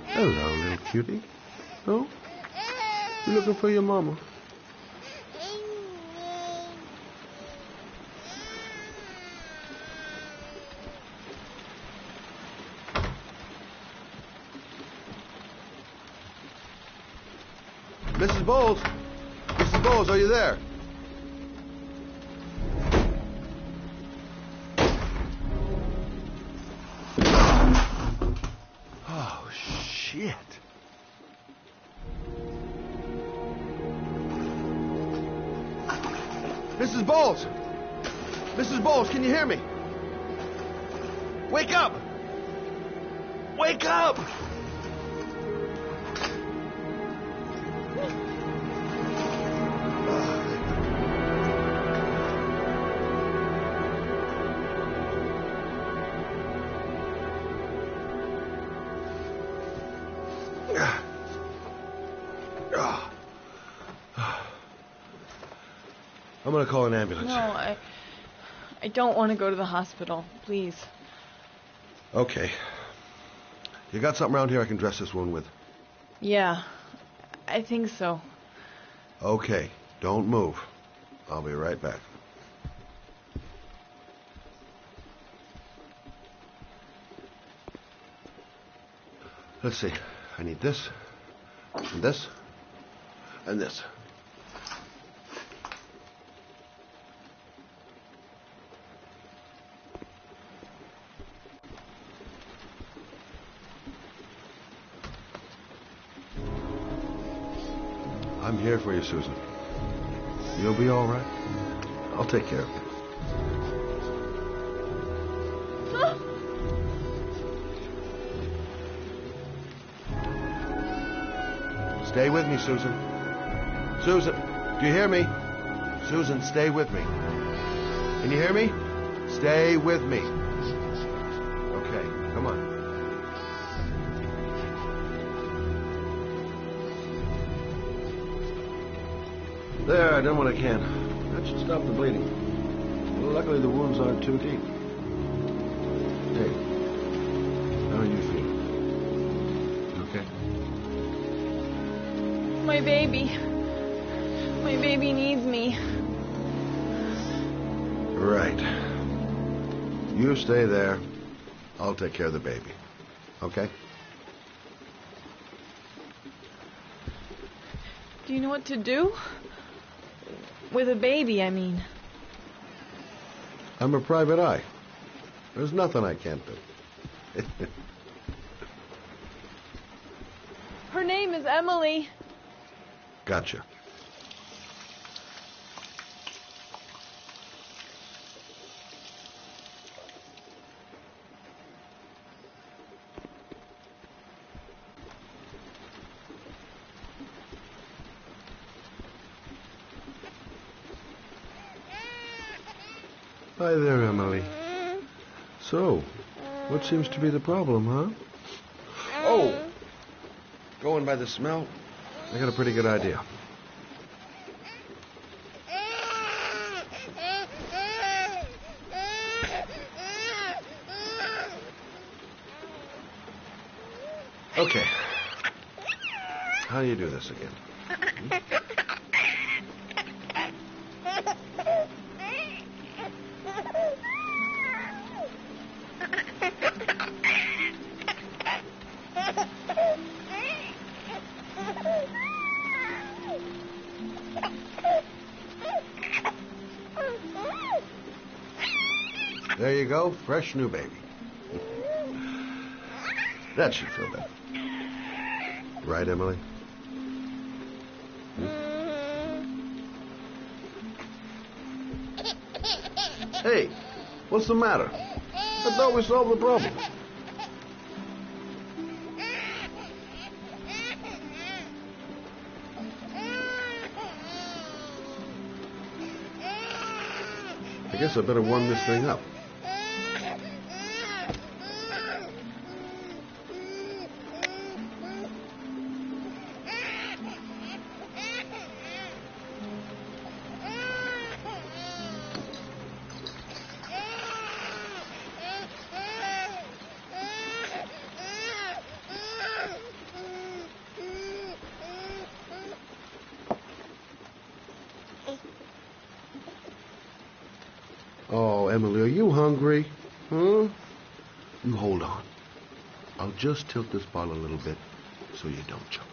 Hello, little cutie. Oh? You looking for your mama? Mrs. Bowles? Mrs. Bowles, are you there? Oh, shit. Mrs. Bowles! Mrs. Bowles, can you hear me? Wake up! Wake up! I'm gonna call an ambulance. No, I don't want to go to the hospital. Please. Okay. You got something around here I can dress this wound with? Yeah, I think so. Okay, don't move. I'll be right back. Let's see. I need this, and this, and this. I'm here for you, Susan. You'll be all right. I'll take care of you. Stay with me, Susan. Susan, do you hear me? Susan, stay with me. Can you hear me? Stay with me. Okay, come on. There, I done what I can. That should stop the bleeding. Well, luckily the wounds aren't too deep. Hey, how are you feeling? You okay? My baby. My baby needs me. Right. You stay there. I'll take care of the baby. Okay? Do you know what to do? With a baby, I mean. I'm a private eye. There's nothing I can't do. Her name is Emily. Gotcha. Hi there, Emily. So, what seems to be the problem, huh? Oh! Going by the smell, I got a pretty good idea. Okay. How do you do this again? There you go, fresh new baby. That should feel better. Right, Emily? Hey, what's the matter? I thought we solved the problem. I guess I better warm this thing up. Oh, Emily, are you hungry? Huh? You hold on. I'll just tilt this bottle a little bit so you don't choke.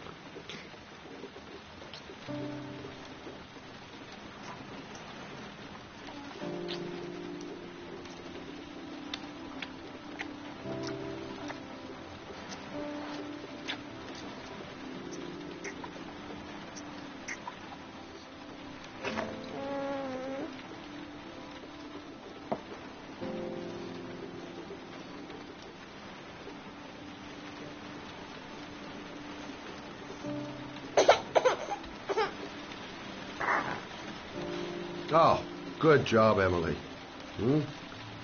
Oh, good job, Emily.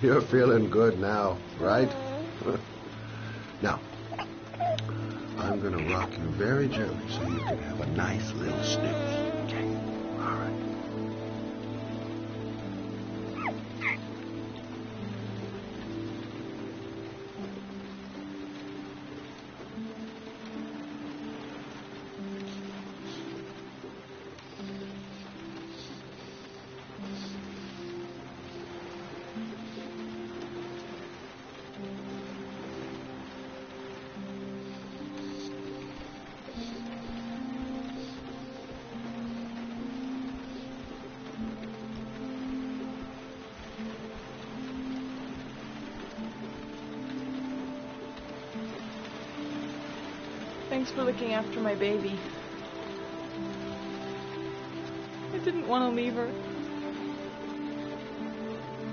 You're feeling good now, right? Now, I'm going to rock you very gently so you can have a nice little snooze. Okay? All right. Thanks for looking after my baby. I didn't want to leave her.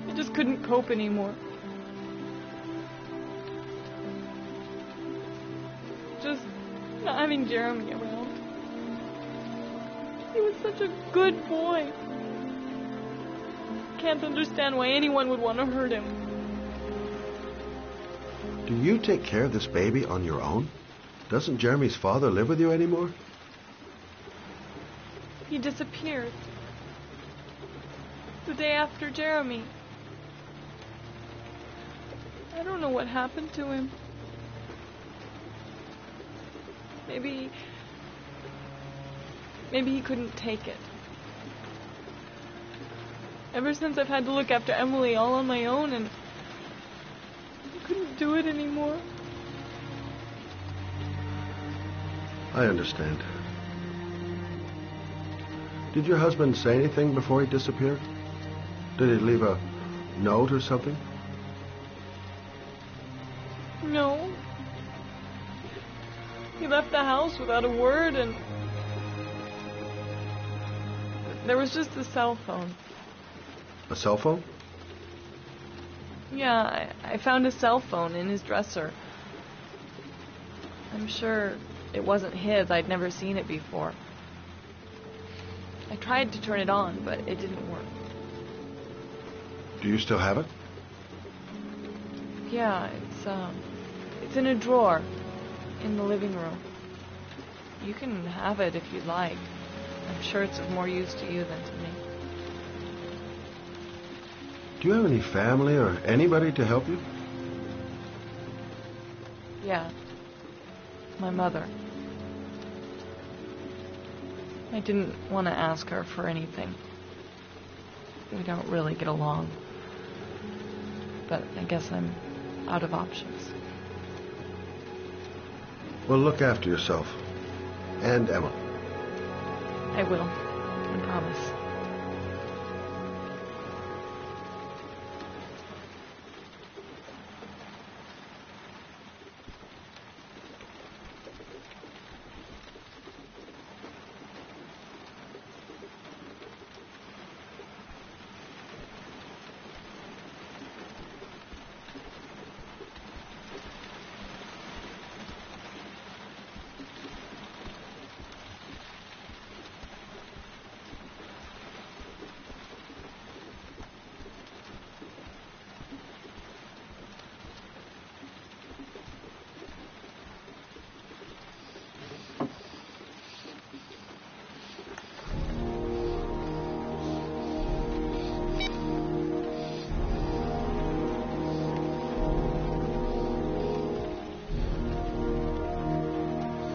I just couldn't cope anymore. Just not having Jeremy around. He was such a good boy. Can't understand why anyone would want to hurt him. Do you take care of this baby on your own? Doesn't Jeremy's father live with you anymore? He disappeared. The day after Jeremy. I don't know what happened to him. Maybe he couldn't take it. Ever since I've had to look after Emily all on my own, and I couldn't do it anymore. I understand. Did your husband say anything before he disappeared? Did he leave a note or something? No. He left the house without a word, and there was just a cell phone. A cell phone? Yeah, I found a cell phone in his dresser. I'm sure it wasn't his. I'd never seen it before. I tried to turn it on, but it didn't work. Do you still have it? Yeah, it's in a drawer in the living room. You can have it if you'd like. I'm sure it's of more use to you than to me. Do you have any family or anybody to help you? Yeah. My mother. I didn't want to ask her for anything. We don't really get along. But I guess I'm out of options. Well, look after yourself. And Emma. I will. I promise.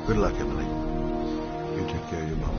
Good luck, Emily. You take care of your mama.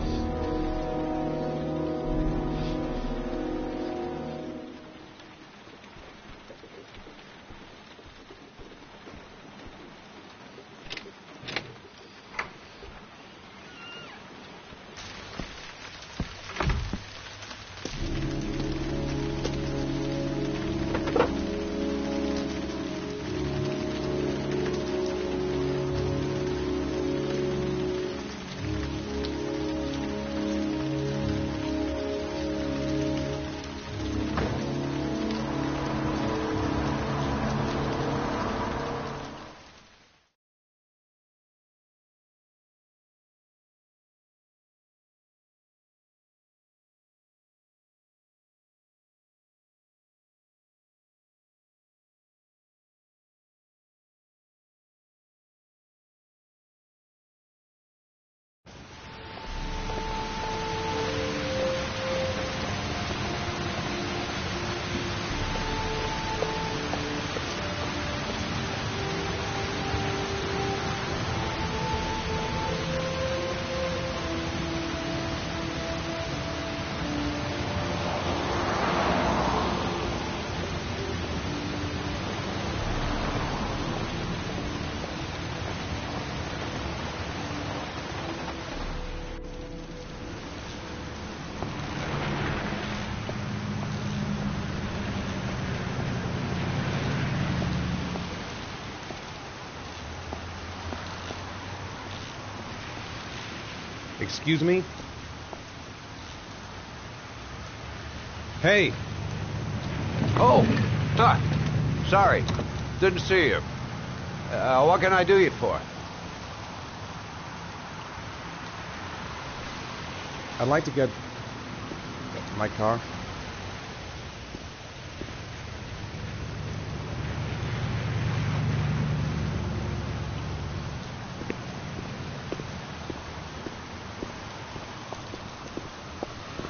Excuse me? Hey! Oh! Sorry. Didn't see you. What can I do you for? I'd like to get my car.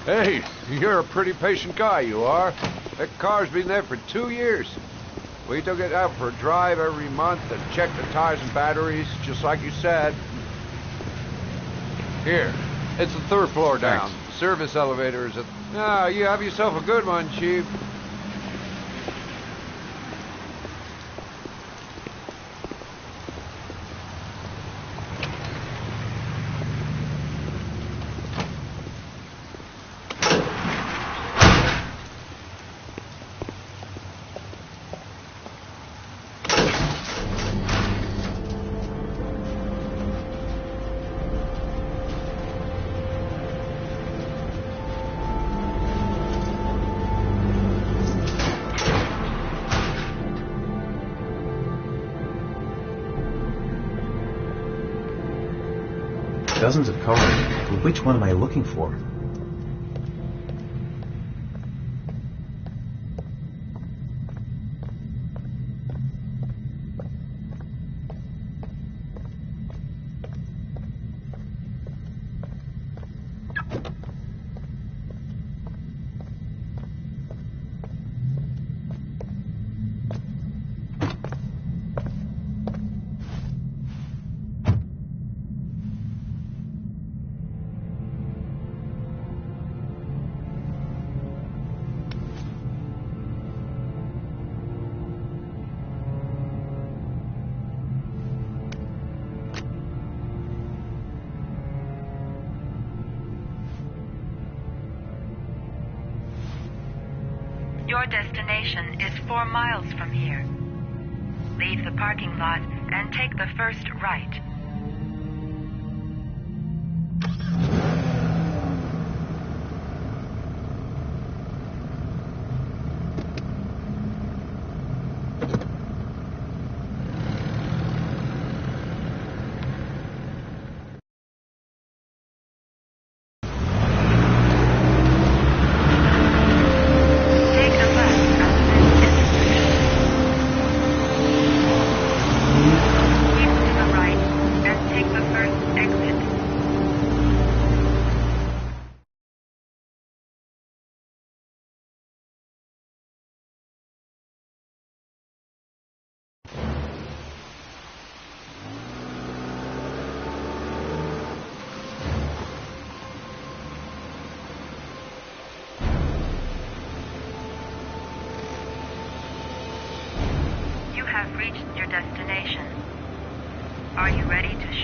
Hey, you're a pretty patient guy, you are. That car's been there for 2 years. We took it out for a drive every month and checked the tires and batteries, just like you said. Here, it's the 3rd floor down. Thanks. Service elevator is at... Ah, you have yourself a good one, Chief. Dozens of cars. Which one am I looking for? Your destination is 4 miles from here. Leave the parking lot and take the first right.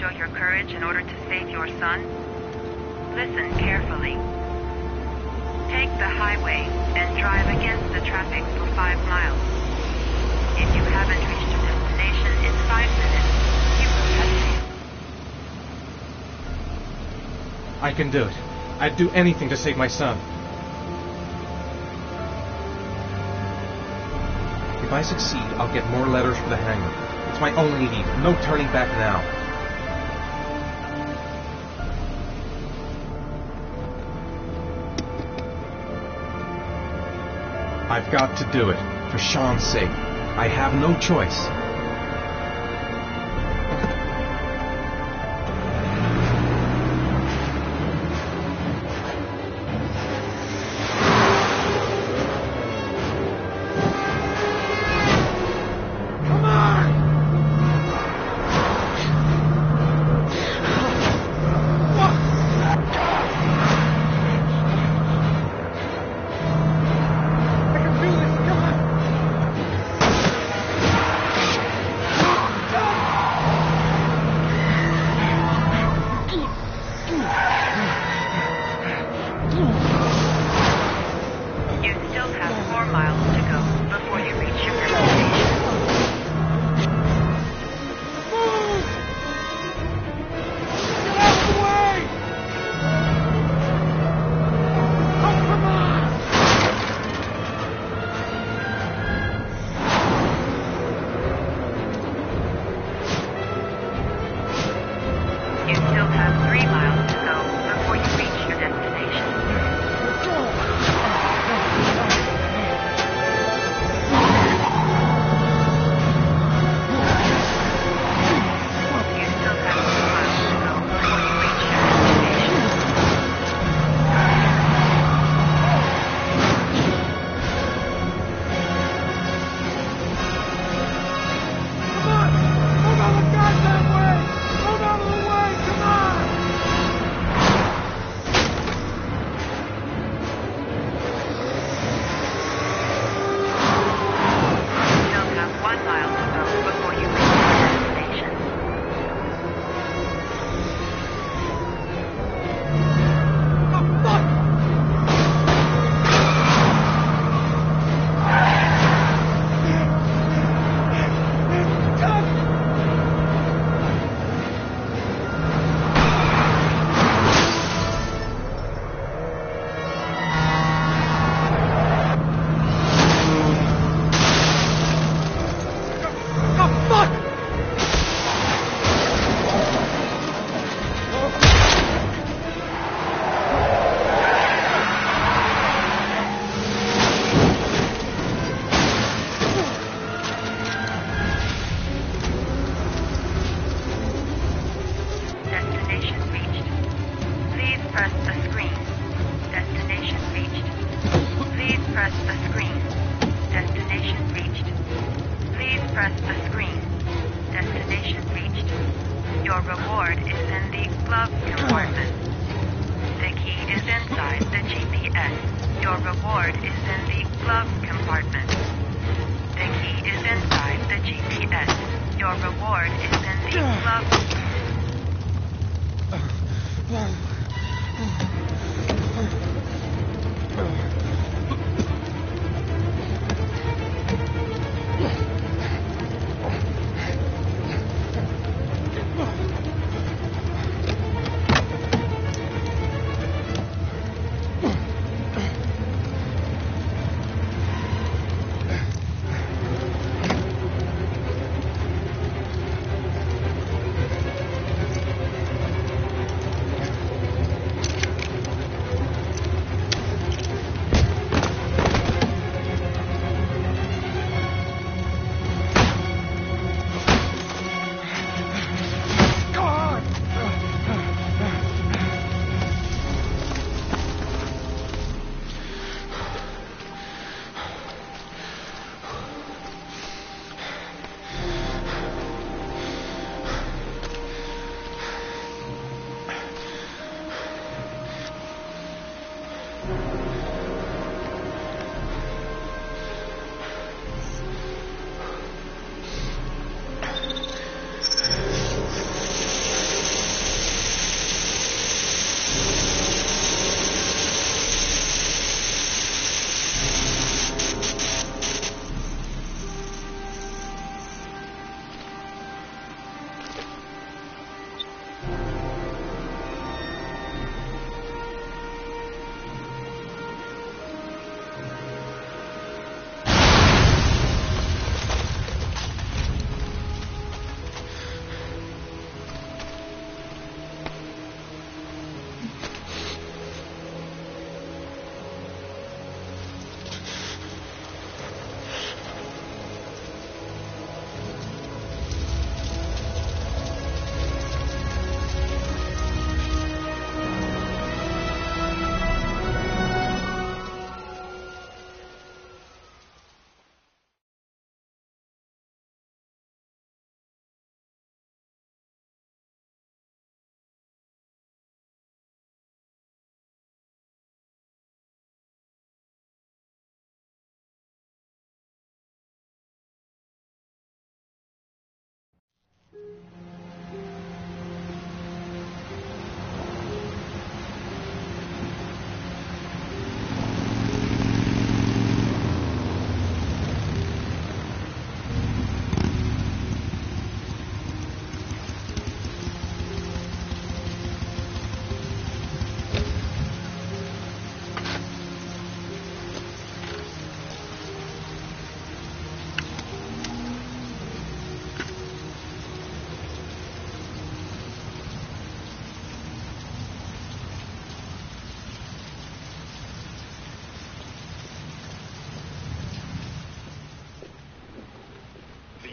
show your courage in order to save your son? Listen carefully. Take the highway and drive against the traffic for 5 miles. If you haven't reached your destination in 5 minutes, you will have failed. I can do it. I'd do anything to save my son. If I succeed, I'll get more letters for the hangar. It's my only lead. No turning back now. I've got to do it. For Sean's sake. I have no choice.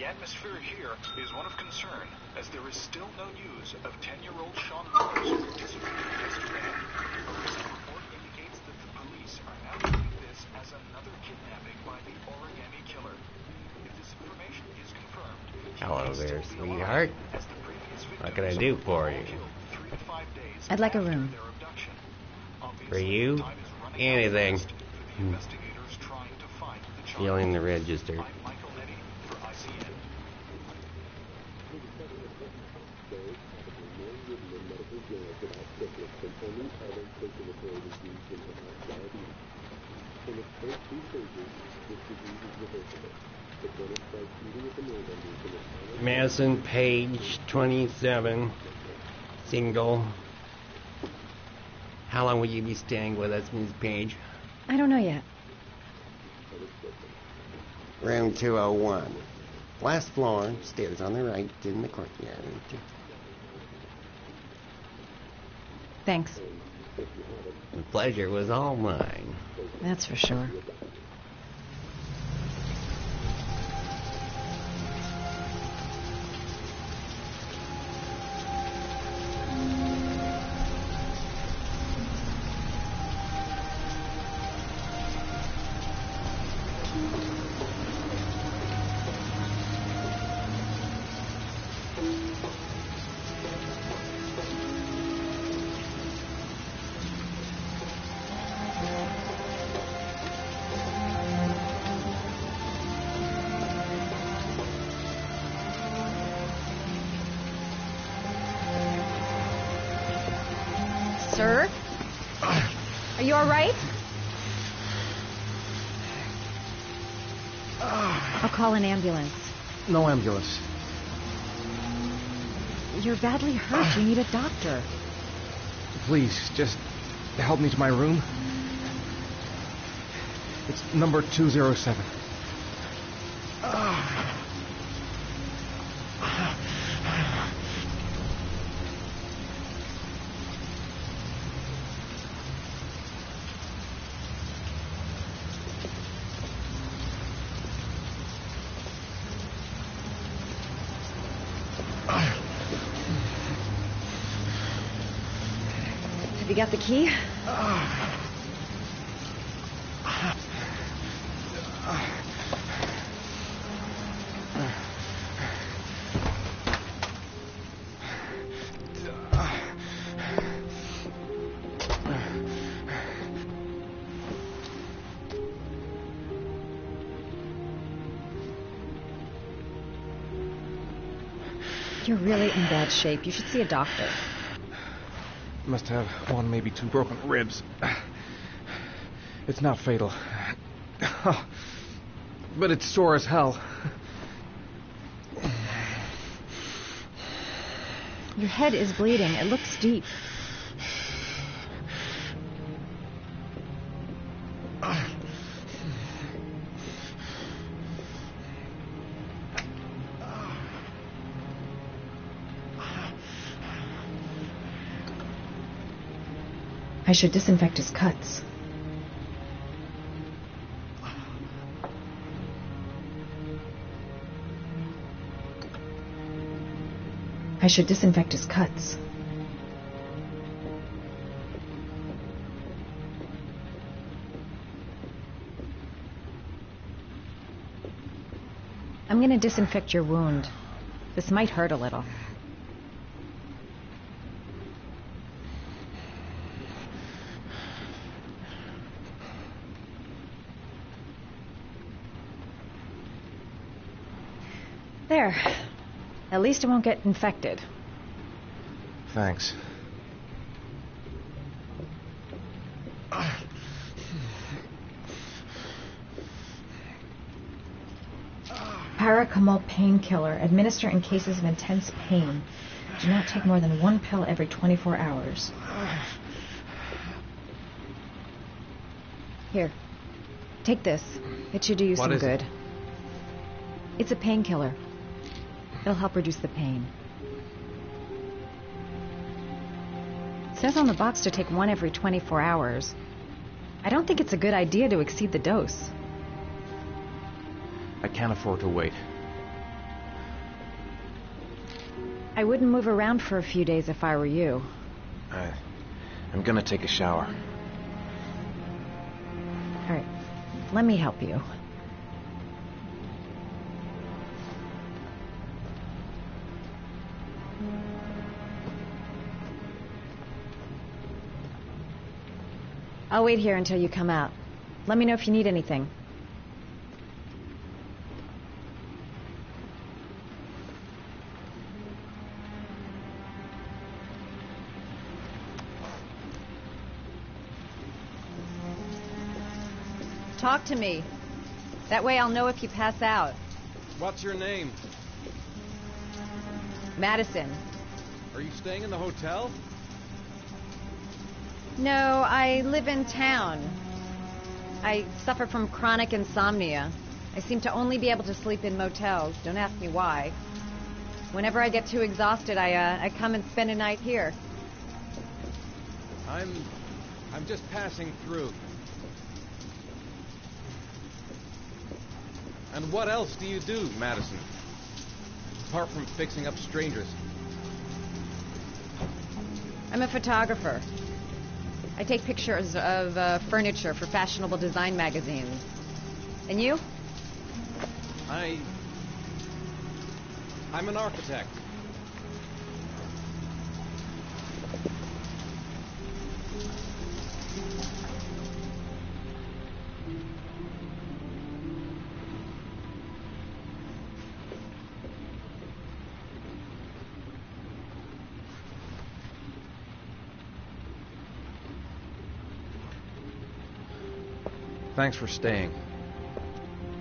The atmosphere here is one of concern, as there is still no news of 10-year-old Sean Rose who disappeared yesterday. A recent report indicates that the police are now treating this as another kidnapping by the origami killer. If this information is confirmed, Hello there, sweetheart. What can I do for you? I'd like a room. For you? Anything. Feeling the register. Madison, page 27, single. How long will you be staying with us, Miss Page? I don't know yet. Room 201. Last floor, stairs on the right, in the courtyard. Thanks. The pleasure was all mine. That's for sure. Sir? Are you all right? I'll call an ambulance. No ambulance. You're badly hurt. You need a doctor. Please, just help me to my room. It's number 207. Have you got the key? You're really in bad shape. You should see a doctor. Must have one, maybe two broken ribs. It's not fatal. But it's sore as hell. Your head is bleeding. It looks deep. I should disinfect his cuts. I should disinfect his cuts. I'm going to disinfect your wound. This might hurt a little. There. At least it won't get infected. Thanks. Paracetamol painkiller. Administer in cases of intense pain. Do not take more than one pill every 24 hours. Here. Take this. It should do you some good. It's a painkiller. It'll help reduce the pain. It says on the box to take one every 24 hours. I don't think it's a good idea to exceed the dose. I can't afford to wait. I wouldn't move around for a few days if I were you. I'm gonna take a shower. All right, let me help you. I'll wait here until you come out. Let me know if you need anything. Talk to me. That way I'll know if you pass out. What's your name? Madison. Are you staying in the hotel? No, I live in town. I suffer from chronic insomnia. I seem to only be able to sleep in motels. Don't ask me why. Whenever I get too exhausted, I come and spend a night here. I'm just passing through. And what else do you do, Madison? Apart from fixing up strangers. I'm a photographer. I take pictures of furniture for fashionable design magazines. And you? I'm an architect. Thanks for staying.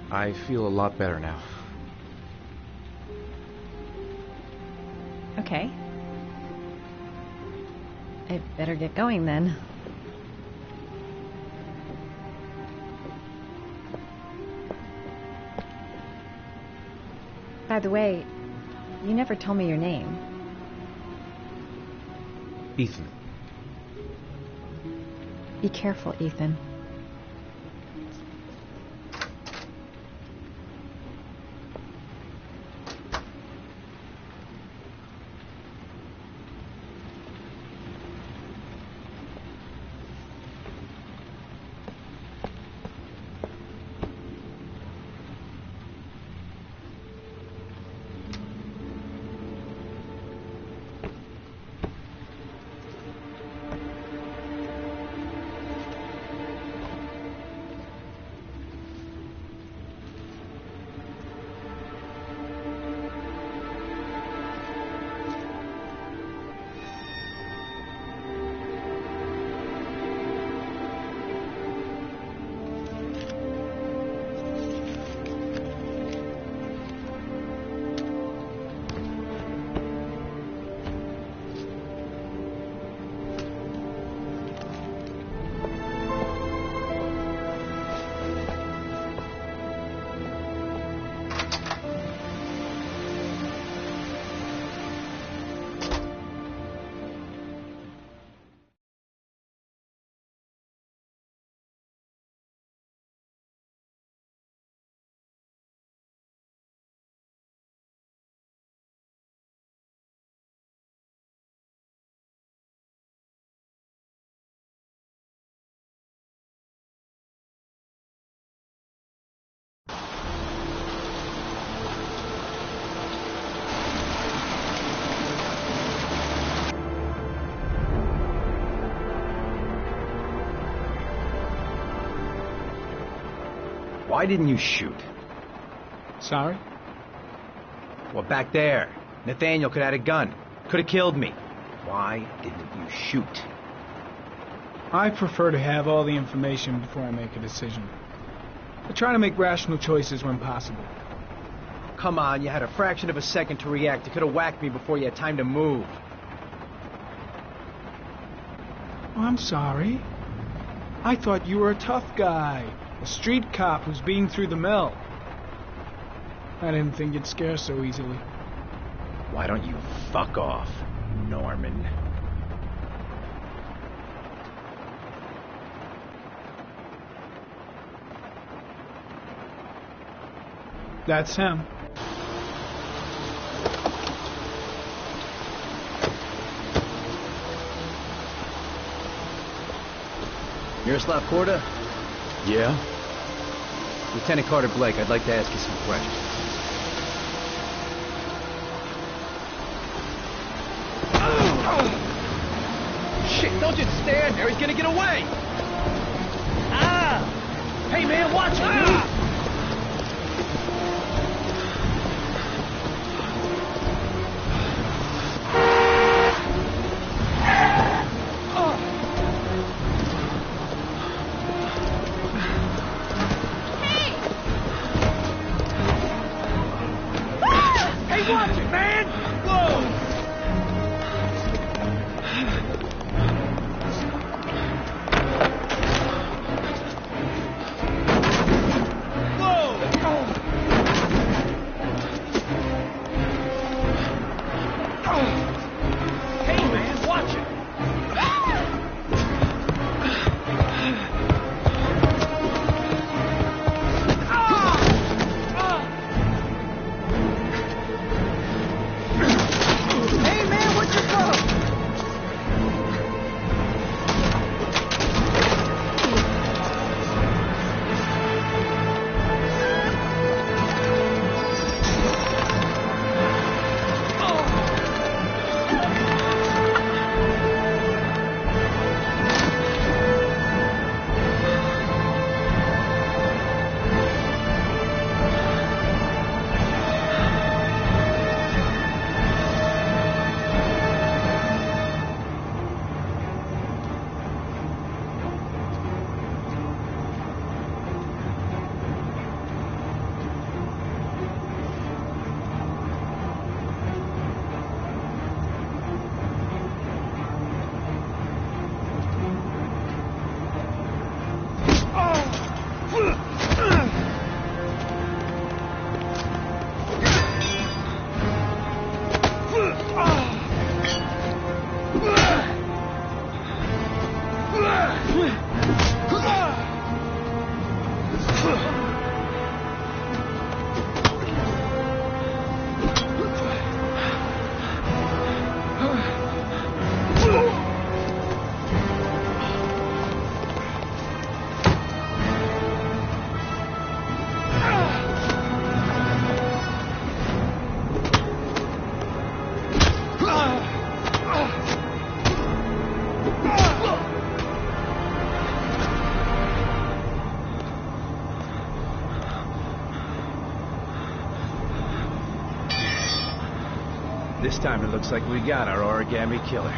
I feel a lot better now. Okay. I'd better get going then. By the way, you never told me your name. Ethan. Be careful, Ethan. Why didn't you shoot? Sorry? Well, back there. Nathaniel could have had a gun. Could have killed me. Why didn't you shoot? I prefer to have all the information before I make a decision. I try to make rational choices when possible. Come on, you had a fraction of a second to react. You could have whacked me before you had time to move. Oh, I'm sorry. I thought you were a tough guy. A street cop who's being through the mill. I didn't think you'd scare so easily. Why don't you fuck off, Norman? That's him. Miroslav Korda? Yeah? Lieutenant Carter Blake, I'd like to ask you some questions. Shit, don't just stand there. He's gonna get away. Ah! Hey, man, watch it. Ah! Hey, watch it, man! Whoa! This time it looks like we got our origami killer.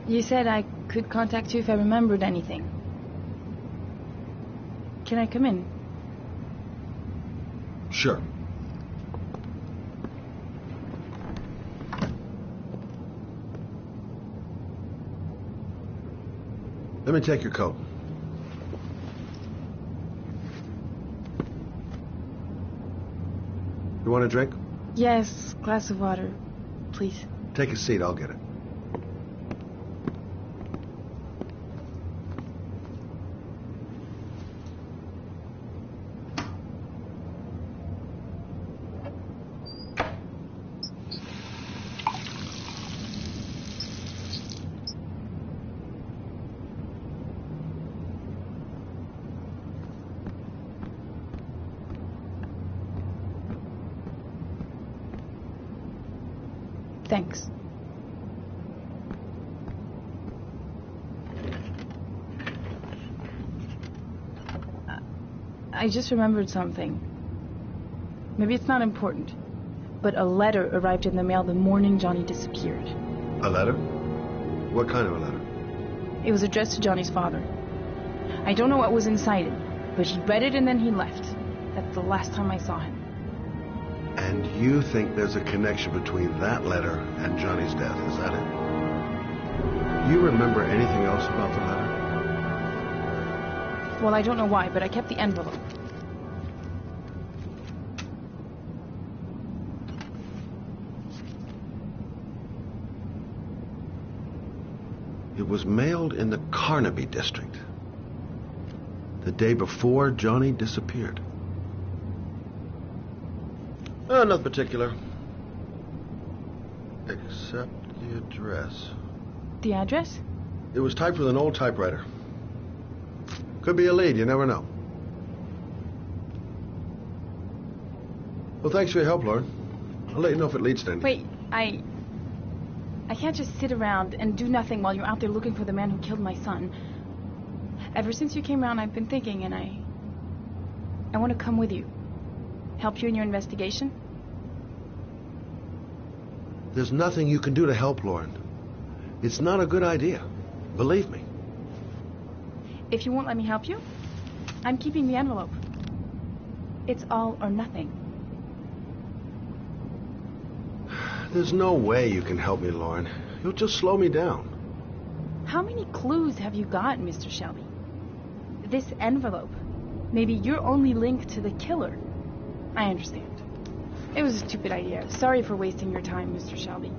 You said I could contact you if I remembered anything. Can I come in? Sure. Let me take your coat. You want a drink? Yes, glass of water, please. Take a seat, I'll get it. Thanks. I just remembered something. Maybe it's not important, but a letter arrived in the mail the morning Johnny disappeared. A letter? What kind of a letter? It was addressed to Johnny's father. I don't know what was inside it, but he read it and then he left. That's the last time I saw him. And you think there's a connection between that letter and Johnny's death, is that it? You remember anything else about the letter? Well, I don't know why, but I kept the envelope. It was mailed in the Carnaby district, the day before Johnny disappeared. Nothing particular, except the address. The address? It was typed with an old typewriter. Could be a lead, you never know. Well, thanks for your help, Lauren. I'll let you know if it leads to anything. Wait, I can't just sit around and do nothing while you're out there looking for the man who killed my son. Ever since you came around, I've been thinking, and I want to come with you. Help you in your investigation? There's nothing you can do to help, Lauren. It's not a good idea. Believe me. If you won't let me help you, I'm keeping the envelope. It's all or nothing. There's no way you can help me, Lauren. You'll just slow me down. How many clues have you got, Mr. Shelby? This envelope. Maybe your only link to the killer. I understand. It was a stupid idea. Sorry for wasting your time, Mr. Shelby.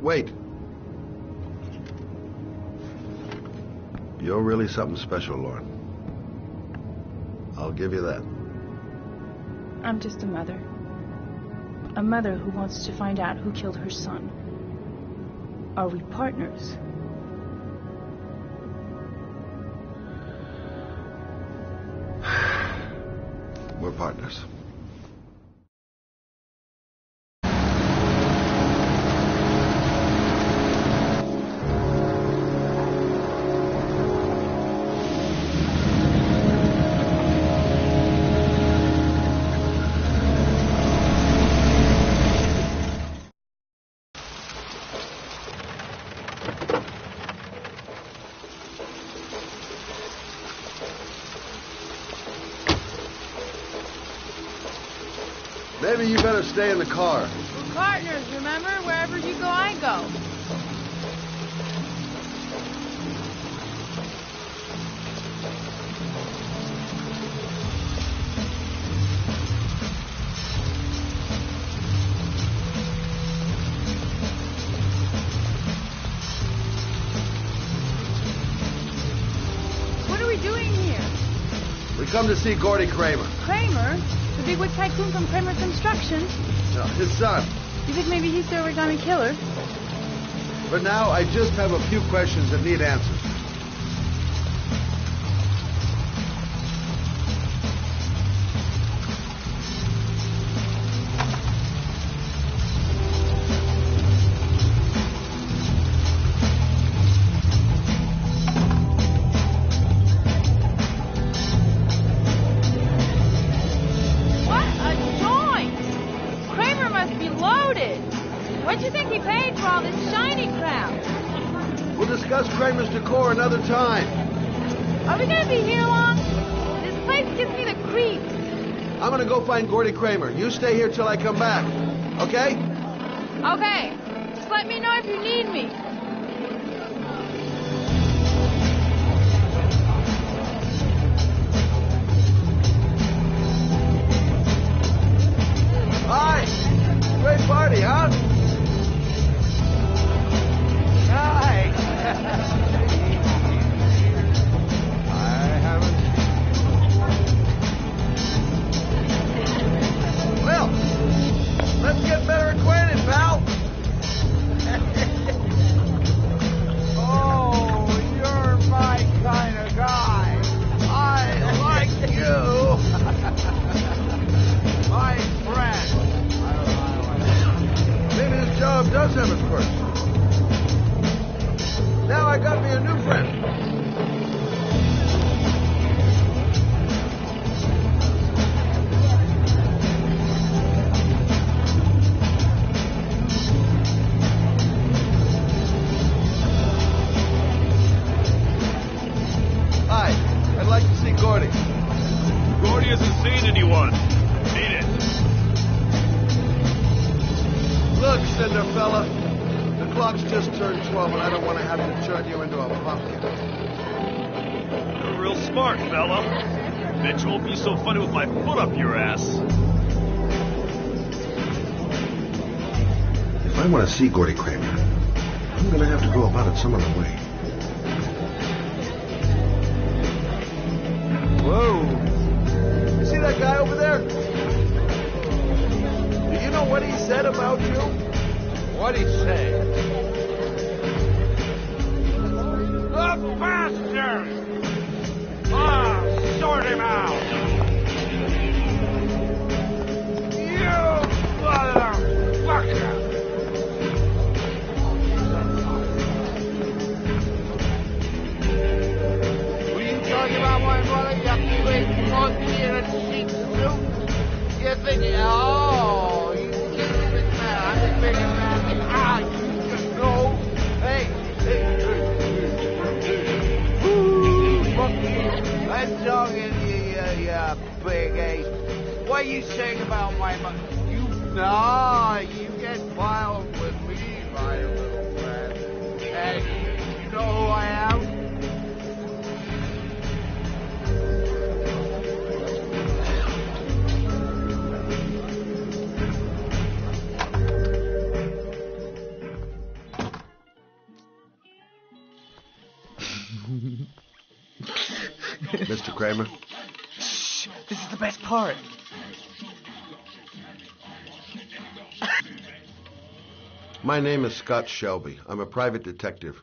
Wait. You're really something special, Lauren. I'll give you that. I'm just a mother. A mother who wants to find out who killed her son. Are we partners? We're partners. Maybe you better stay in the car. We're partners, remember? Wherever you go, I go. What are we doing here? We come to see Gordy Kramer. Kramer? The bigwig tycoon from Kramer Construction? No, his son. You think maybe he's the origami killer? For now, I just have a few questions that need answers. We'll discuss Kramer's decor another time. Are we gonna be here long? This place gives me the creeps. I'm gonna go find Gordy Kramer. You stay here till I come back. Okay? Okay. Just let me know if you need me. Hi! Great party, huh? Hi! I haven't... Well, let's get better acquainted, pal. Oh, you're my kind of guy. I like you. My friend. Maybe this job does have its perks. Now I got me a new friend. Hi, I'd like to see Gordy. Gordy hasn't seen anyone. Beat it. Look, Cinderfella, the clock's just turned 12 and I don't want to have to turn you into a pumpkin. You're real smart, fella. Bet you won't be so funny with my foot up your ass. If I want to see Gordy Kramer, I'm going to have to go about it some other way. Whoa. You see that guy over there? Do you know what he said about you? What'd he say? The bastard! Sort him out! You motherfucker! Were you talking about my mother, you big monkey in a sheep suit? You're thinking, oh, you big man, I'm the biggest man. Ah, you just know. Hey, ooh, monkey. I'm talking to you, big ace. What are you saying about my mother? You get wild with me, my little friend. Hey, you know who I am? Mr. Kramer? Shh, this is the best part. My name is Scott Shelby. I'm a private detective.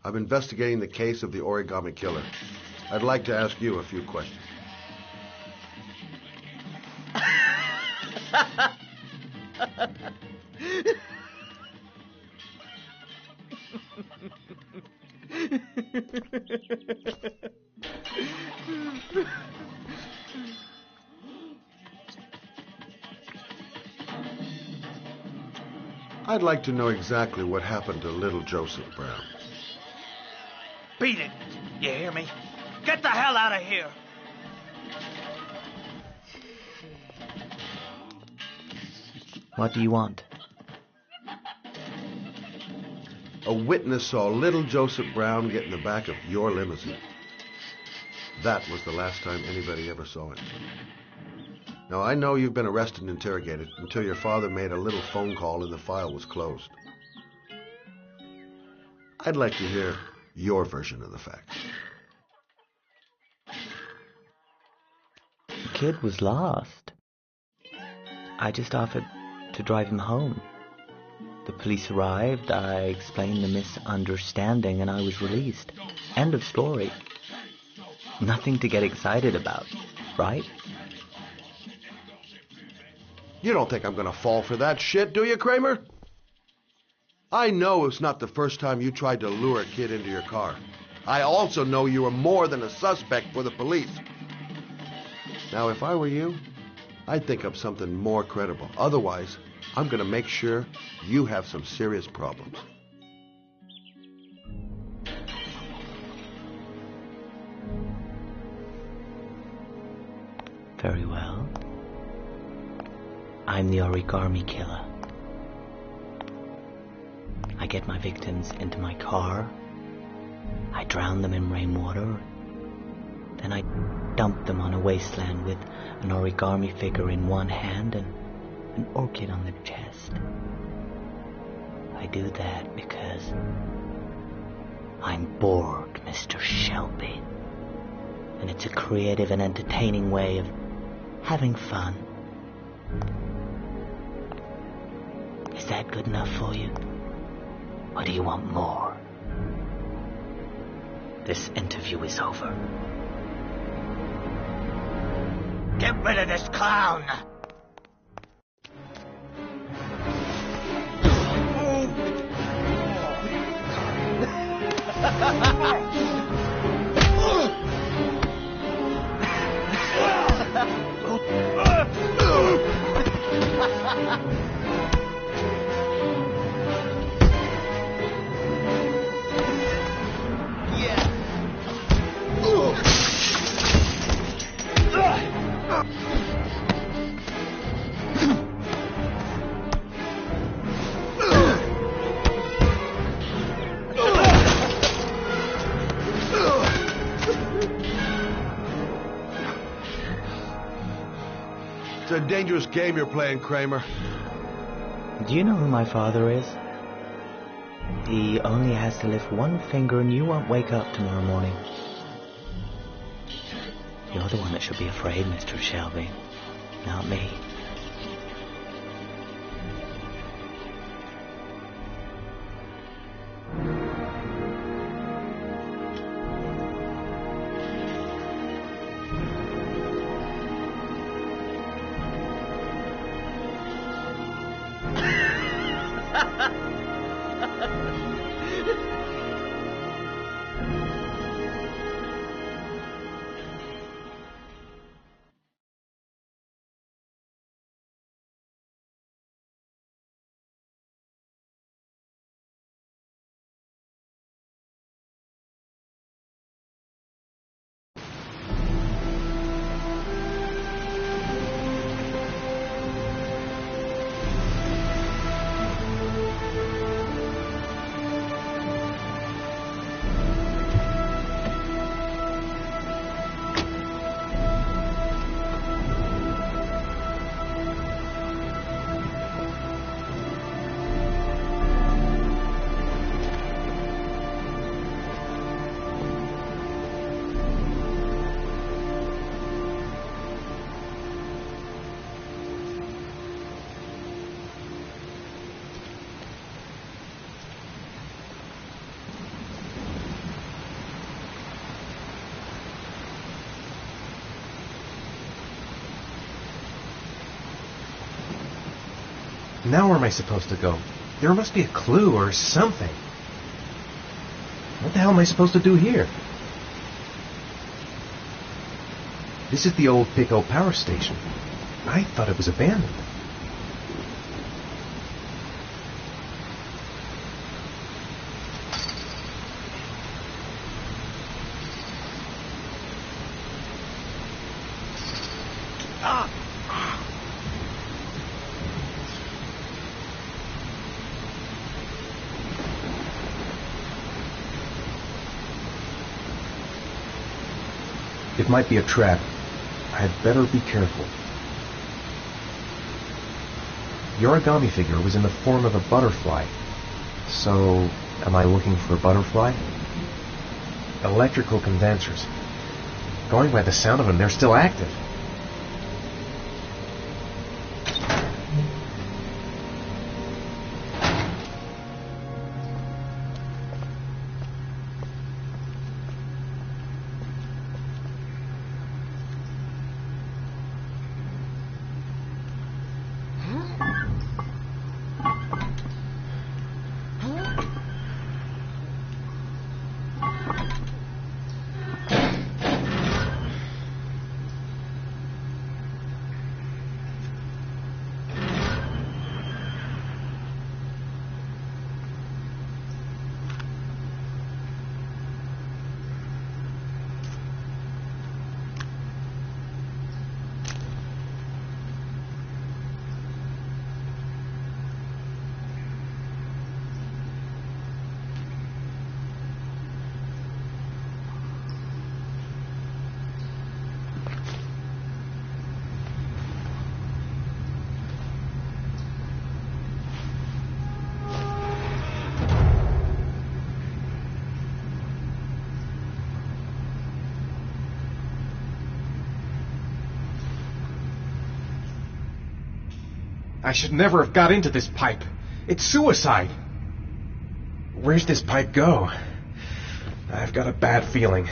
I'm investigating the case of the Origami Killer. I'd like to ask you a few questions. I'd like to know exactly what happened to little Joseph Brown. Beat it. You hear me? Get the hell out of here. What do you want? A witness saw little Joseph Brown get in the back of your limousine. That was the last time anybody ever saw him. Now, I know you've been arrested and interrogated until your father made a little phone call and the file was closed. I'd like to hear your version of the facts. The kid was lost. I just offered to drive him home. The police arrived, I explained the misunderstanding, and I was released. End of story. Nothing to get excited about, right? You don't think I'm gonna fall for that shit, do you, Kramer? I know it's not the first time you tried to lure a kid into your car. I also know you were more than a suspect for the police. Now, if I were you, I'd think up something more credible. Otherwise, I'm gonna make sure you have some serious problems. Very well. I'm the origami killer. I get my victims into my car. I drown them in rainwater. Then I dump them on a wasteland with an origami figure in one hand and an orchid on their chest. I do that because I'm bored, Mr. Shelby. And it's a creative and entertaining way of having fun. Is that good enough for you? Or do you want more? This interview is over. Get rid of this clown! It's a dangerous game you're playing, Kramer. Do you know who my father is? He only has to lift one finger and you won't wake up tomorrow morning. You're the one that should be afraid, Mr. Shelby, not me. Now where am I supposed to go? There must be a clue or something. What the hell am I supposed to do here? This is the old Pico power station. I thought it was abandoned. It might be a trap. I'd better be careful. The origami figure was in the form of a butterfly. So, am I looking for a butterfly? Electrical condensers. Going by the sound of them, they're still active. I should never have got into this pipe. It's suicide. Where's this pipe go? I've got a bad feeling.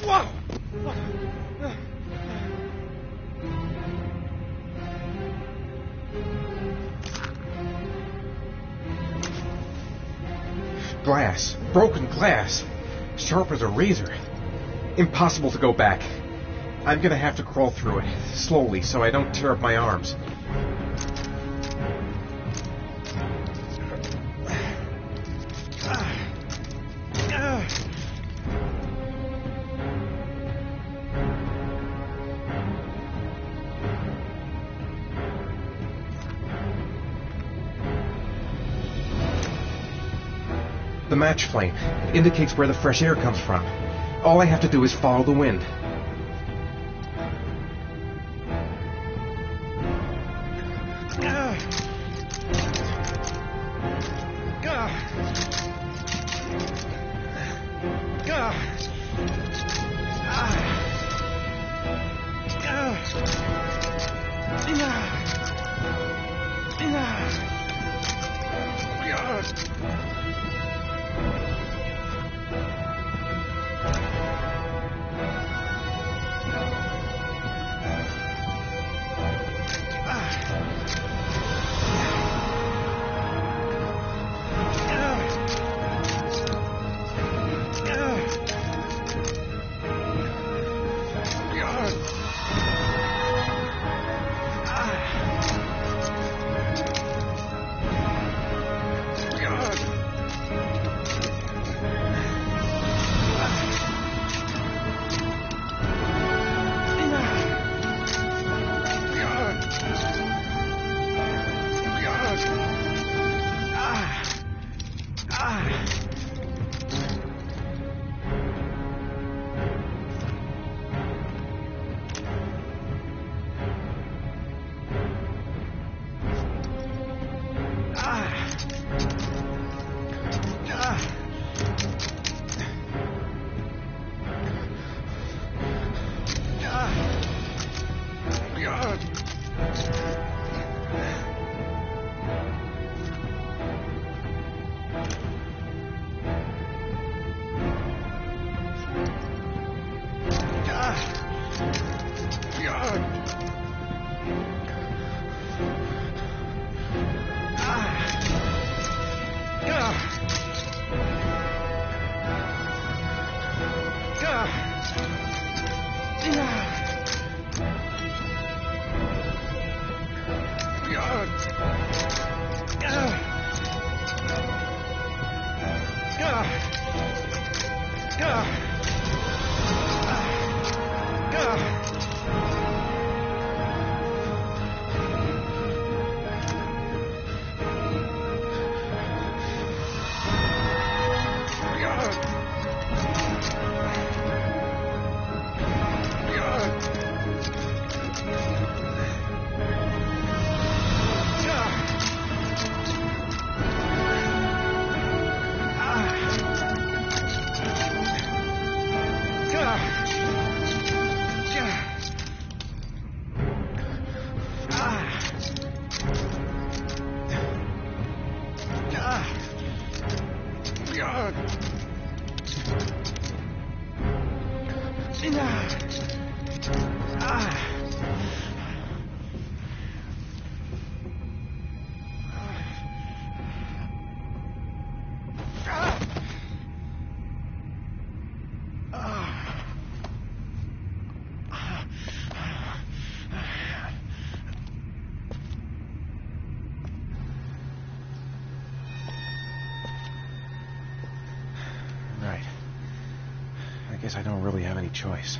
Whoa! Glass. Broken glass. Sharp as a razor. Impossible to go back. I'm gonna have to crawl through it, slowly, so I don't tear up my arms. The match flame. It indicates where the fresh air comes from. All I have to do is follow the wind. Right. I guess I don't really have any choice.